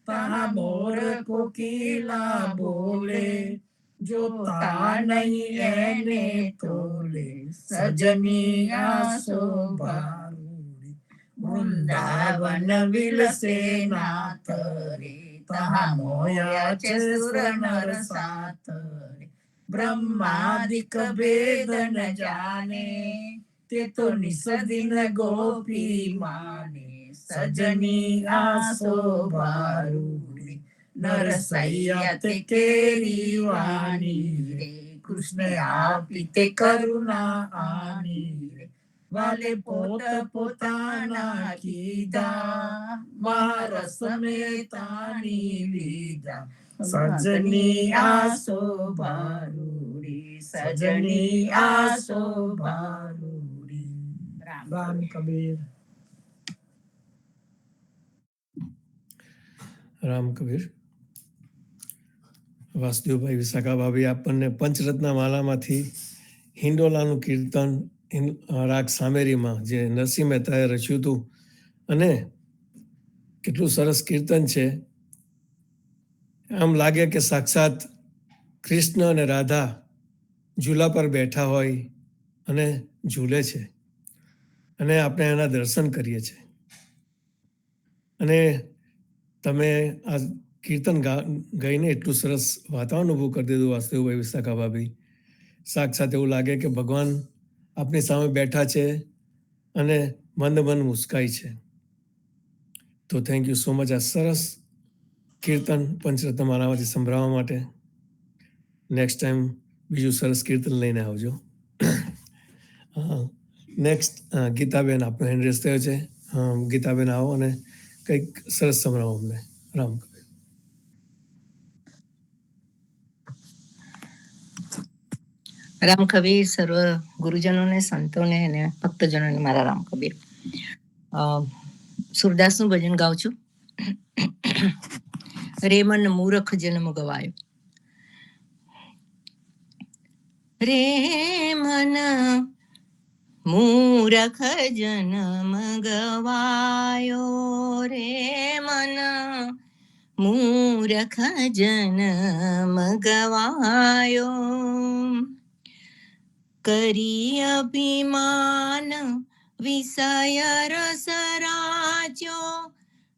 तहाँ मोर कोकिला बोले जो ता नहीं एने तोले सजनी आसो भारूड़ी वृंदावन विलसे नाथ रे तहाँ मोया चे सुर नर साथ रे ब्रह्मादिक वेद न जाने ते तो निसदिन गोपी माने सजनी आसो भारूड़ी नरसैया ते केरी वाणी रे कृष्ण आपी ते करुणा आनी रे वाले पोत पोताना कीधा महारस में तानी લીધા સજની આસો ભારૂડી સજની આસો ભારૂડી રામ કબીર રામ કબીર. વાસુદેવભાઈ વિશાખા ભાભી આપણને પંચરત્ન માલામાંથી હિંડોલાનું કીર્તન રાગ સામેરીમાં જે નરસિંહ મહેતાએ રચ્યું હતું અને કેટલું સરસ કીર્તન છે. આમ લાગે કે સાક્ષાત કૃષ્ણ અને રાધા ઝૂલા પર બેઠા હોય અને ઝૂલે છે અને આપણે એના દર્શન કરીએ છીએ. અને તમે આ કીર્તન ગાઈને એટલું સરસ વાતાવરણ ઊભું કરી દીધું વાસુદેવભાઈ વિશાખા ભાભી. સાક્ષાત એવું લાગે કે ભગવાન આપની સામે બેઠા છે અને મંદ મંદ મુસ્કાય છે. તો થેન્ક યુ સો મચ આ સરસ કીર્તન પંચરત્ન માલામાંથી સંભળાવવા માટે. નેક્સ્ટ ટાઈમ બીજું સરસ કીર્તન લઈને આવજો. નેક્સ્ટ ગીતાબેન આપનો હેન્ડ રેસ થયો છે. ગીતાબેન આવો અને કંઈક સરસ સંભળાવો અમને. રામ કબીર. રામ કબીર. સર્વ ગુરુજનોને, સંતોને અને ભક્તજનોને મારા રામ કબીર. સુરદાસનું ભજન ગાઉં છું. રે મન મૂરખ જન્મ ગવાયો. રે મન મૂરખ જન્મ ગવાયો. રે મન મૂરખ જન્મ ગવાયો. કરી અભિમાન વિષય રસ રાચ્યો.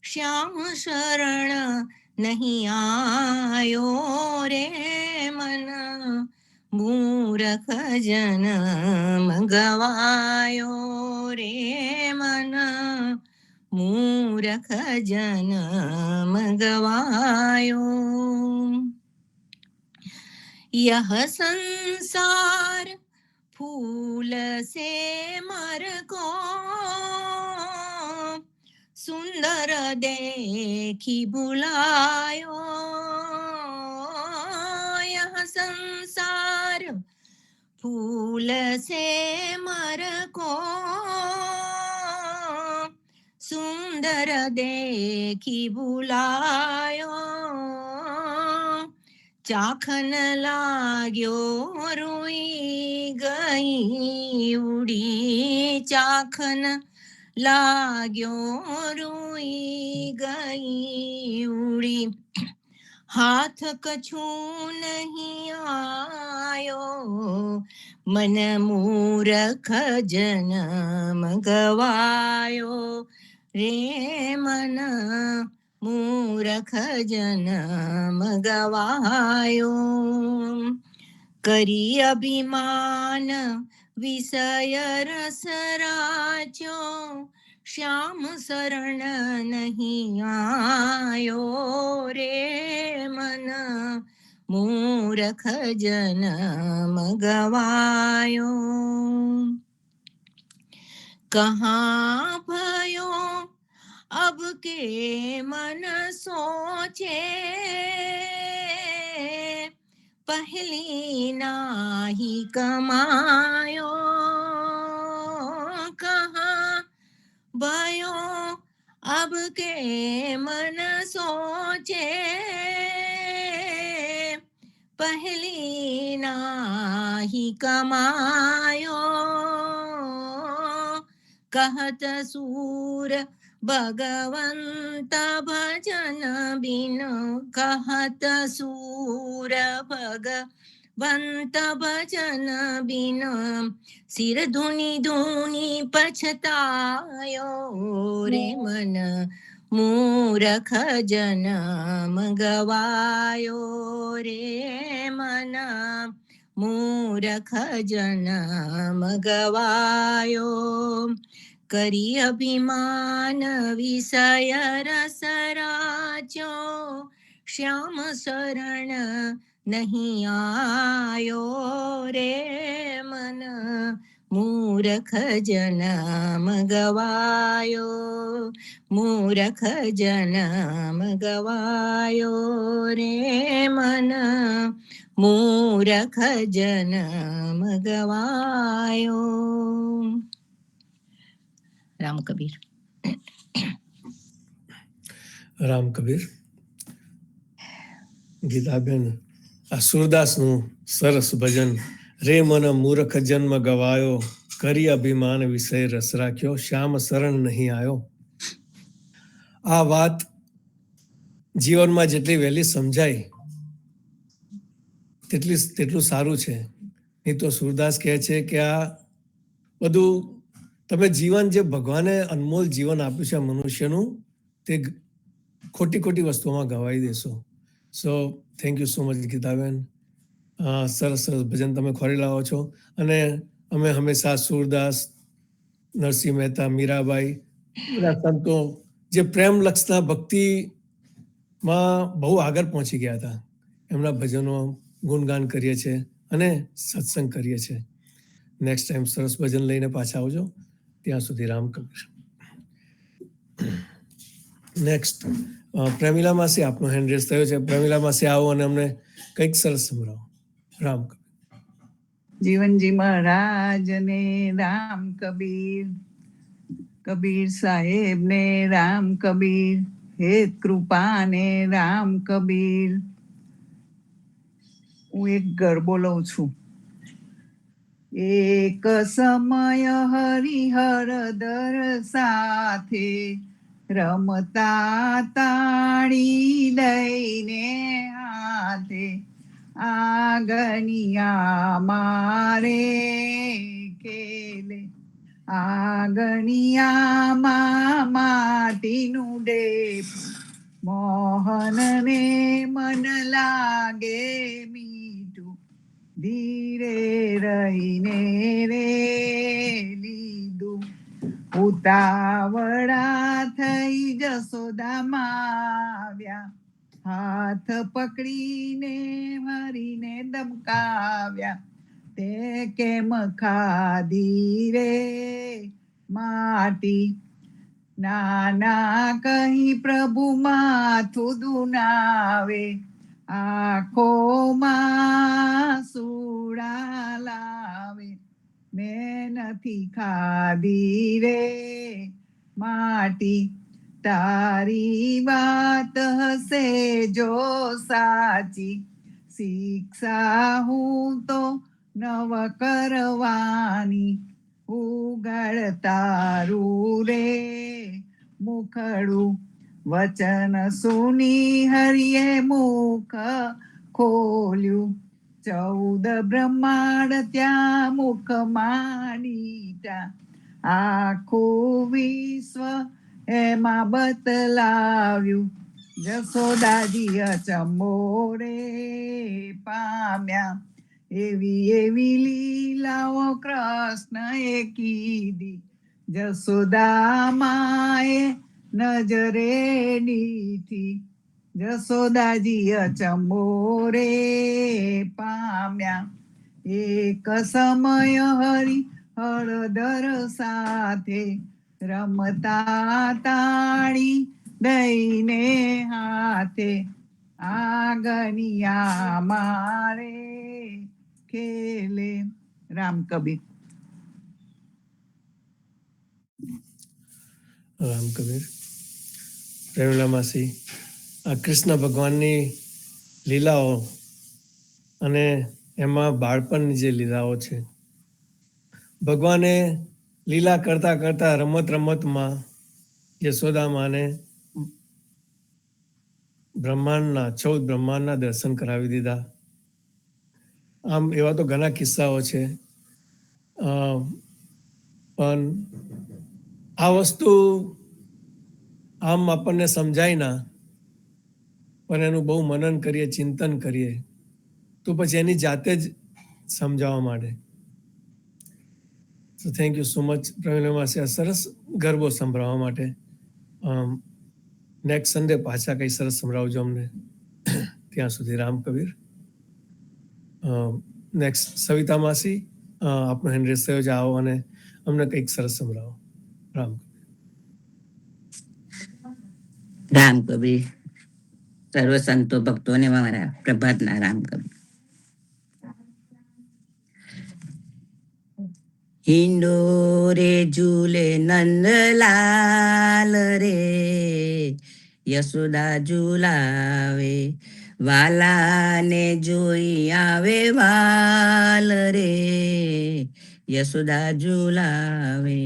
શ્યામ શરણ નહીં આયો. રે મન મૂરખ જન્મ ગવાયો. રે મન મૂરખ જન્મ ગવાયો. यह संसार फूल से मर को सुंदर देखी बुलायो. यह संसार फूल से मर को सुंदर देखी बुलायो. ચાખન લાગ્યો રૂઈ ગઈ ઉડી, ચાખન લાગ્યો રૂઈ ગઈ ઉડી, હાથ કછું નહીં આયો, મન મૂરખ જન્મ ગવાયો રે, મન મૂરખ જન્મ ગવાયો. કરી અભિમાન વિષય રસ રાચ્યો, શ્યામ શરણ નહીં આયો રે, મન મૂરખ જન્મ ગવાયો. કહાં भयो अब के मन सोचे, पहली नाही कमायो. कहाँ भयो अब के मन सोचे, पहली नाही कमायो. कहत सूर भगवंत भजन बिन, कहत सूर भगवंत भजन बिन, सिर धुनी धुनी पछतायो रे, मन मूरख जन्म गवायो रे, मन मूरख जन्म गवायो. કરી અભિમાન વિષય રસ રાચ્યો, શ્યામ શરણ નહીં આયો રે, મન મૂરખ જન્મ ગવાયો, મૂરખ જન્મ ગવાયો રે, મન મૂરખ જન્મ ગવાયો. રામ કબીર. રામ કબીર. ગીતાબેન, આ સુરદાસનું સરસ ભજન, રે મન મૂર્ખ જન્મ ગવાયો, કરી અભિમાન વિષય રસ રાખ્યો, શ્યામ શરણ નહીં આયો. આ વાત જીવનમાં જેટલી વહેલી સમજાય તેટલું સારું છે. નહીં તો સુરદાસ કહે છે કે આ બધું તમે જીવન જે ભગવાને અનમોલ જીવન આપ્યું છે મનુષ્યનું, તે ખોટી ખોટી વસ્તુઓમાં ગવાઈ દેશો. So thank you so much Geetaben. સરસ સરસ ભજન તમે ખોરી લાવો છો. અને અમે હંમેશા સુરદાસ, નરસિંહ મહેતા, મીરાબાઈ, બધા સંતો જે પ્રેમ લક્ષના ભક્તિમાં બહુ આગળ પહોંચી ગયા હતા, એમના ભજનો ગુણગાન કરીએ છીએ અને સત્સંગ કરીએ છીએ. નેક્સ્ટ ટાઈમ સરસ ભજન લઈને પાછા આવજો. ત્યાં સુધી રામ કબીર. નેક્સ્ટ પ્રેમિલા માસી, આપનો હેન્ડ રેઝ થયો છે. પ્રેમિલા માસી આવો અને અમને કંઈક સરસ સંભળાવો. રામ કબીર. જીવનજી મહારાજ ને રામ કબીર, કબીર સાહેબ ને રામ કબીર, હેત કૃપા ને રામ કબીર. હું એક ગરબો લઉં છું. એક સમય હરિહર દર સાથે રમતા તાળી લઈને હાથે, આગણિયા મારે ખેલે, આગણિયામાં માટીનું ડેપ, મોહનને મન લાગે મીઠું, ધીરે રહીને રે લીધું. ઉતાવળા થઈ જશોદામાં આવ્યા, હાથ પકડીને હરીને ધમકાવ્યા, તે કેમ ખાધી રે માટી. નાના કહી પ્રભુ માથું દુનાવે, આંખોમાં સુડા લાવે, મેં નથી ખાધી રે માટી. તારી વાત હશે જો સાચી, શિક્ષા હું તો નવ કરવાની ઉગાડ તારું રે મુખડું વચન સુની હરિએ મુખ ખોલ્યું 14 બ્રહ્માંડ ત્યાં મુખ માંડીટા આખું વિશ્વ એમાં બતલાવ્યું જસોદાજી અચંબો રે પામ્યા એવી એવી લીલાઓ કૃષ્ણએ કીધી જસોદા માએ નજરે દીઠી જસોદાજી અચંબો રે પામ્યા એક સમય હરી હળદર સાથે રમતા તાળી દઈને હાથે આગનિયા મારે ખેલે. રામ કબીર. રામ કબીર. પ્રેમલા માસી, આ કૃષ્ણ ભગવાનની લીલાઓ અને એમાં બાળપણની જે લીલાઓ છે, ભગવાને લીલા કરતા કરતા રમતમાં યશોદામાને બ્રહ્માંડના 14 બ્રહ્માંડના દર્શન કરાવી દીધા. આમ એવા તો ઘણા કિસ્સાઓ છે, પણ આ વસ્તુ આમ આપણને સમજાય ના, પણ એનું બહુ મનન કરીએ, ચિંતન કરીએ તો પછી એની જાતે જ સમજાવવા માંડે. So thank you so much Pravin માસી, આ સરસ ગરબો સંભળાવવા માટે. નેક્સ્ટ સન્ડે પાછા કંઈ સરસ સંભળાવજો અમને. ત્યાં સુધી રામ કબીર. નેક્સ્ટ સવિતા માસી, આપનો હેન્ડ રેસ થયો છે, આવો અને અમને કંઈક સરસ સંભળાવો. રામ રામ કબીર. સર્વ સંતો ભક્તોને મારા પ્રભાતના રામ કબીર. હિંડોરે ઝૂલે નંદલાલ રે યશોદા ઝૂલાવે વાલાને જોઈ આવે વાલ રે યશોદા ઝૂલાવે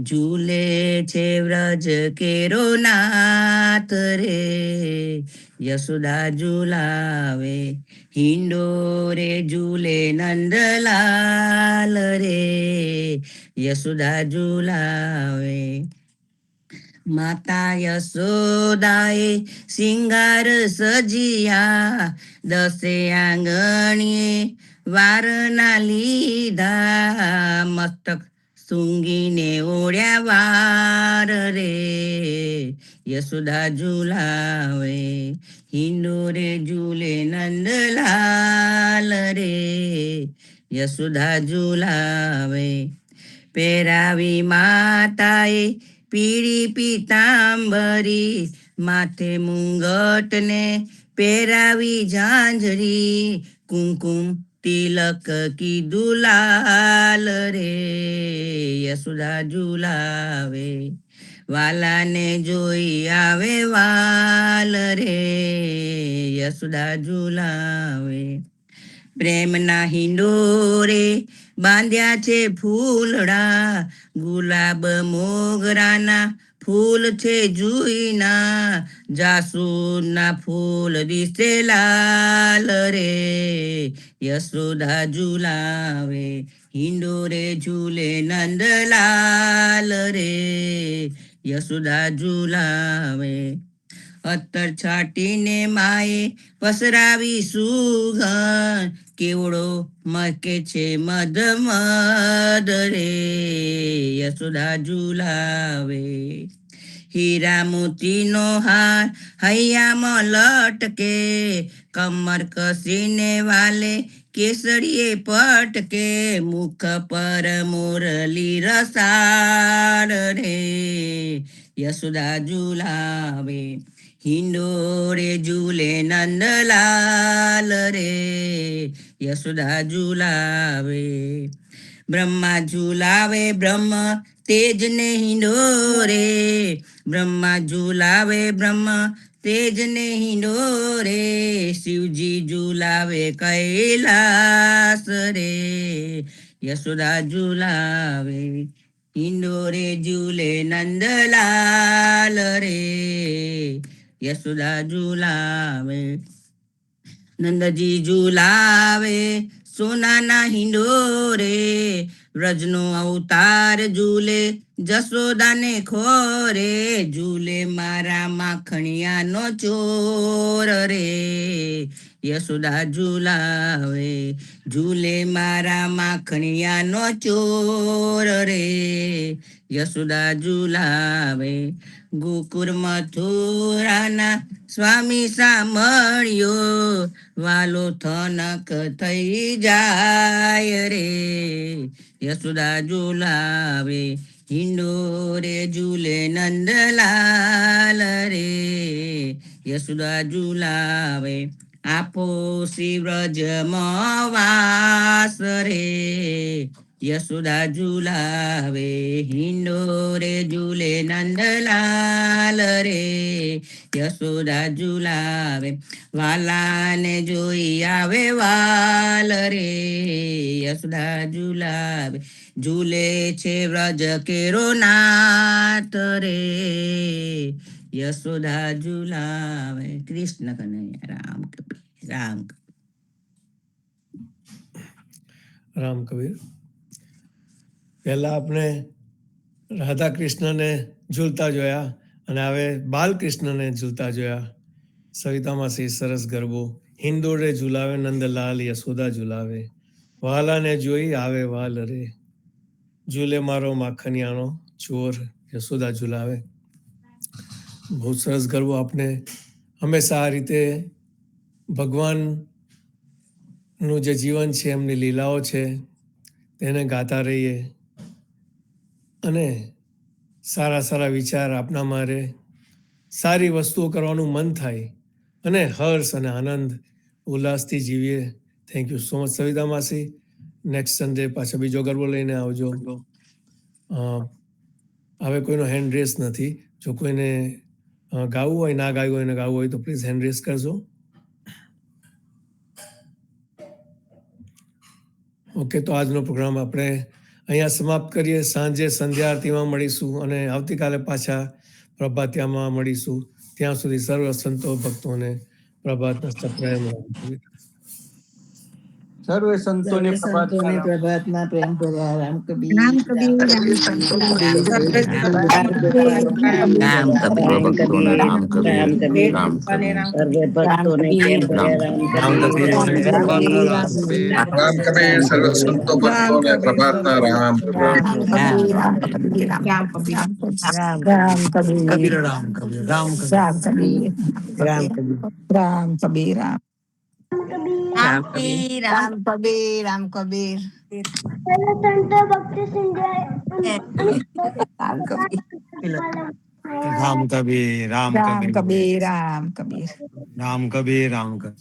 ઝૂલે છે વ્રજ કેરો નાથ રે યશોદા ઝૂલાવે હિંડોરે ઝૂલે નંદલાલ રે યશોદા ઝૂલાવે માતા યશોદાએ સિંગાર સજિયા 10 આંગણીએ વારના લીધા મસ્તક સૂંઘીને ઓળ્યા વાર રે યશોદા ઝૂલાવે હિંડોરે ઝૂલે નંદલાલ રે યશોદા ઝૂલાવે પહેરાવી માતાએ પીળી પીતાંબરી માથે મુંગટને પહેરાવી ઝાંઝરી કુમકુમ તિલક કીધું લાલ રે યશોદા ઝૂલાવે વાલાને જોઈ આવે વાલ રે યશોદા ઝૂલાવે પ્રેમના હિંડોરે બાંધ્યા છે ફૂલડા ગુલાબ મોગરાના ફૂલ છે જુઈના જાસૂદના ફૂલ દિસે લાલ રે યશોદા ઝૂલાવે હિંડોરે ઝૂલે નંદલાલ રે યશોદા ઝૂલાવે અત્તર છાટીને માએ પસરાવી સુગંધ કેવડો મકે છે મધ મધ રે યશોદા ઝૂલાવે હીરા મોતીનો હાર હૈયામાં લટકે કમર કસીને વાલે કેસરીએ પટકે મુખ પર મોરલી રસાળ રે યશોદા ઝૂલાવે હિંડોરે ઝૂલે નંદલાલ રે યશોદા ઝૂલાવે બ્રહ્મા ઝુલાવે બ્રહ્મ તેજને હિંડોરે, બ્રહ્મા ઝુલાવે બ્રહ્મ તેજને હિંડોરે, શિવજી ઝુલાવે કૈલાસ રે, યશોદા ઝુલાવે હિંડોરે, ઝૂલે નંદલાલ રે, યશોદા ઝુલાવે, નંદજી ઝુલાવે સોનાના હિંડોરે, વ્રજનો અવતાર ઝૂલે જશોદાને ખોરે, ઝૂલે મારા માખણિયાનો ચોર રે, યશોદા ઝુલાવે, ઝૂલે મારા માખણિયાનો ચોર રે, યશોદા ઝુલાવે, ગોકુળ મથુરાના સ્વામી સાંભળ્યો, વાલો થનક થઈ જાય રે, યશોદા ઝુલાવે હિંડોરે, ઝૂલે નંદલાલ રે, યશોદા ઝુલાવે, આપો શિવ્રજમાં વાસ રે, યશોદા ઝુલાવે હિંડોરે, ઝૂલે નંદલાલ રે, યશોદા ઝુલાવે, વાલાને જોઈ આવે વાલ રે, યશોદા ઝુલાવે, ઝૂલે છે વ્રજ કેરો નાથ રે, યશોદા ઝુલાવે. કૃષ્ણ કનૈયા રામ કબીર રામ કબીર. રામ કબીર. પહેલા આપણે રાધા કૃષ્ણને ઝૂલતા જોયા અને હવે બાલકૃષ્ણને ઝૂલતા જોયા. સવિતામાં સરસ ગરબો, હિંડોળે ઝુલાવે નંદલાલ, યશોદા ઝુલાવે, વાલાને જોઈ આવે વાલ રે, ઝૂલે મારો માખણિયાનો ચોર, યશોદા ઝુલાવે. બહુ સરસ ગરબો. આપણે હંમેશા આ રીતે ભગવાનનું જે જીવન છે, એમની લીલાઓ છે, તેને ગાતા રહીએ અને સારા સારા વિચાર આપણામાં રહે, સારી વસ્તુઓ કરવાનું મન થાય અને હર્ષ અને આનંદ ઉલ્લાસથી જીવીએ. Thank you so much Savita માસી. નેક્સ્ટ સન્ડે પાછા બીજો ગરબો લઈને આવજો. હવે કોઈનો હેન્ડ રેસ નથી. જો કોઈને ગાવું હોય, ના ગાયું હોય ને ગાવું હોય તો પ્લીઝ હેન્ડ રેસ કરજો. ઓકે, તો આજનો પ્રોગ્રામ આપણે અહીંયા સમાપ્ત કરીએ. સાંજે સંધ્યા આરતીમાં મળીશું અને આવતીકાલે પાછા પ્રભાતિયામાં મળીશું. ત્યાં સુધી સર્વ સંતો ભક્તોને પ્રભાતના પ્રેમ. સર્વે સંતોને સંતોને પ્રભાતના પ્રેમ ભર્યા રામ કબીર. રામ કબીર, રામ રામ કબીર ભક્તોને રામ કબીર, રામ કબીર, સર્વે ભક્તોને પ્રેમ ભર્યા રામ કબીર. રામ કબીર સર્વ સંતો ભક્તોને પ્રભાતના રામ કબીર. રામ કબીર, રામ કબીર, રામ કબીર, રામ કબીર, રામ કબીર, રામ કબીર, રામ રામ કબીર, રામ કબીર. રામ કબીર, રામ કબીર, રામ કબીર, રામ કબીર, રામ કબીર.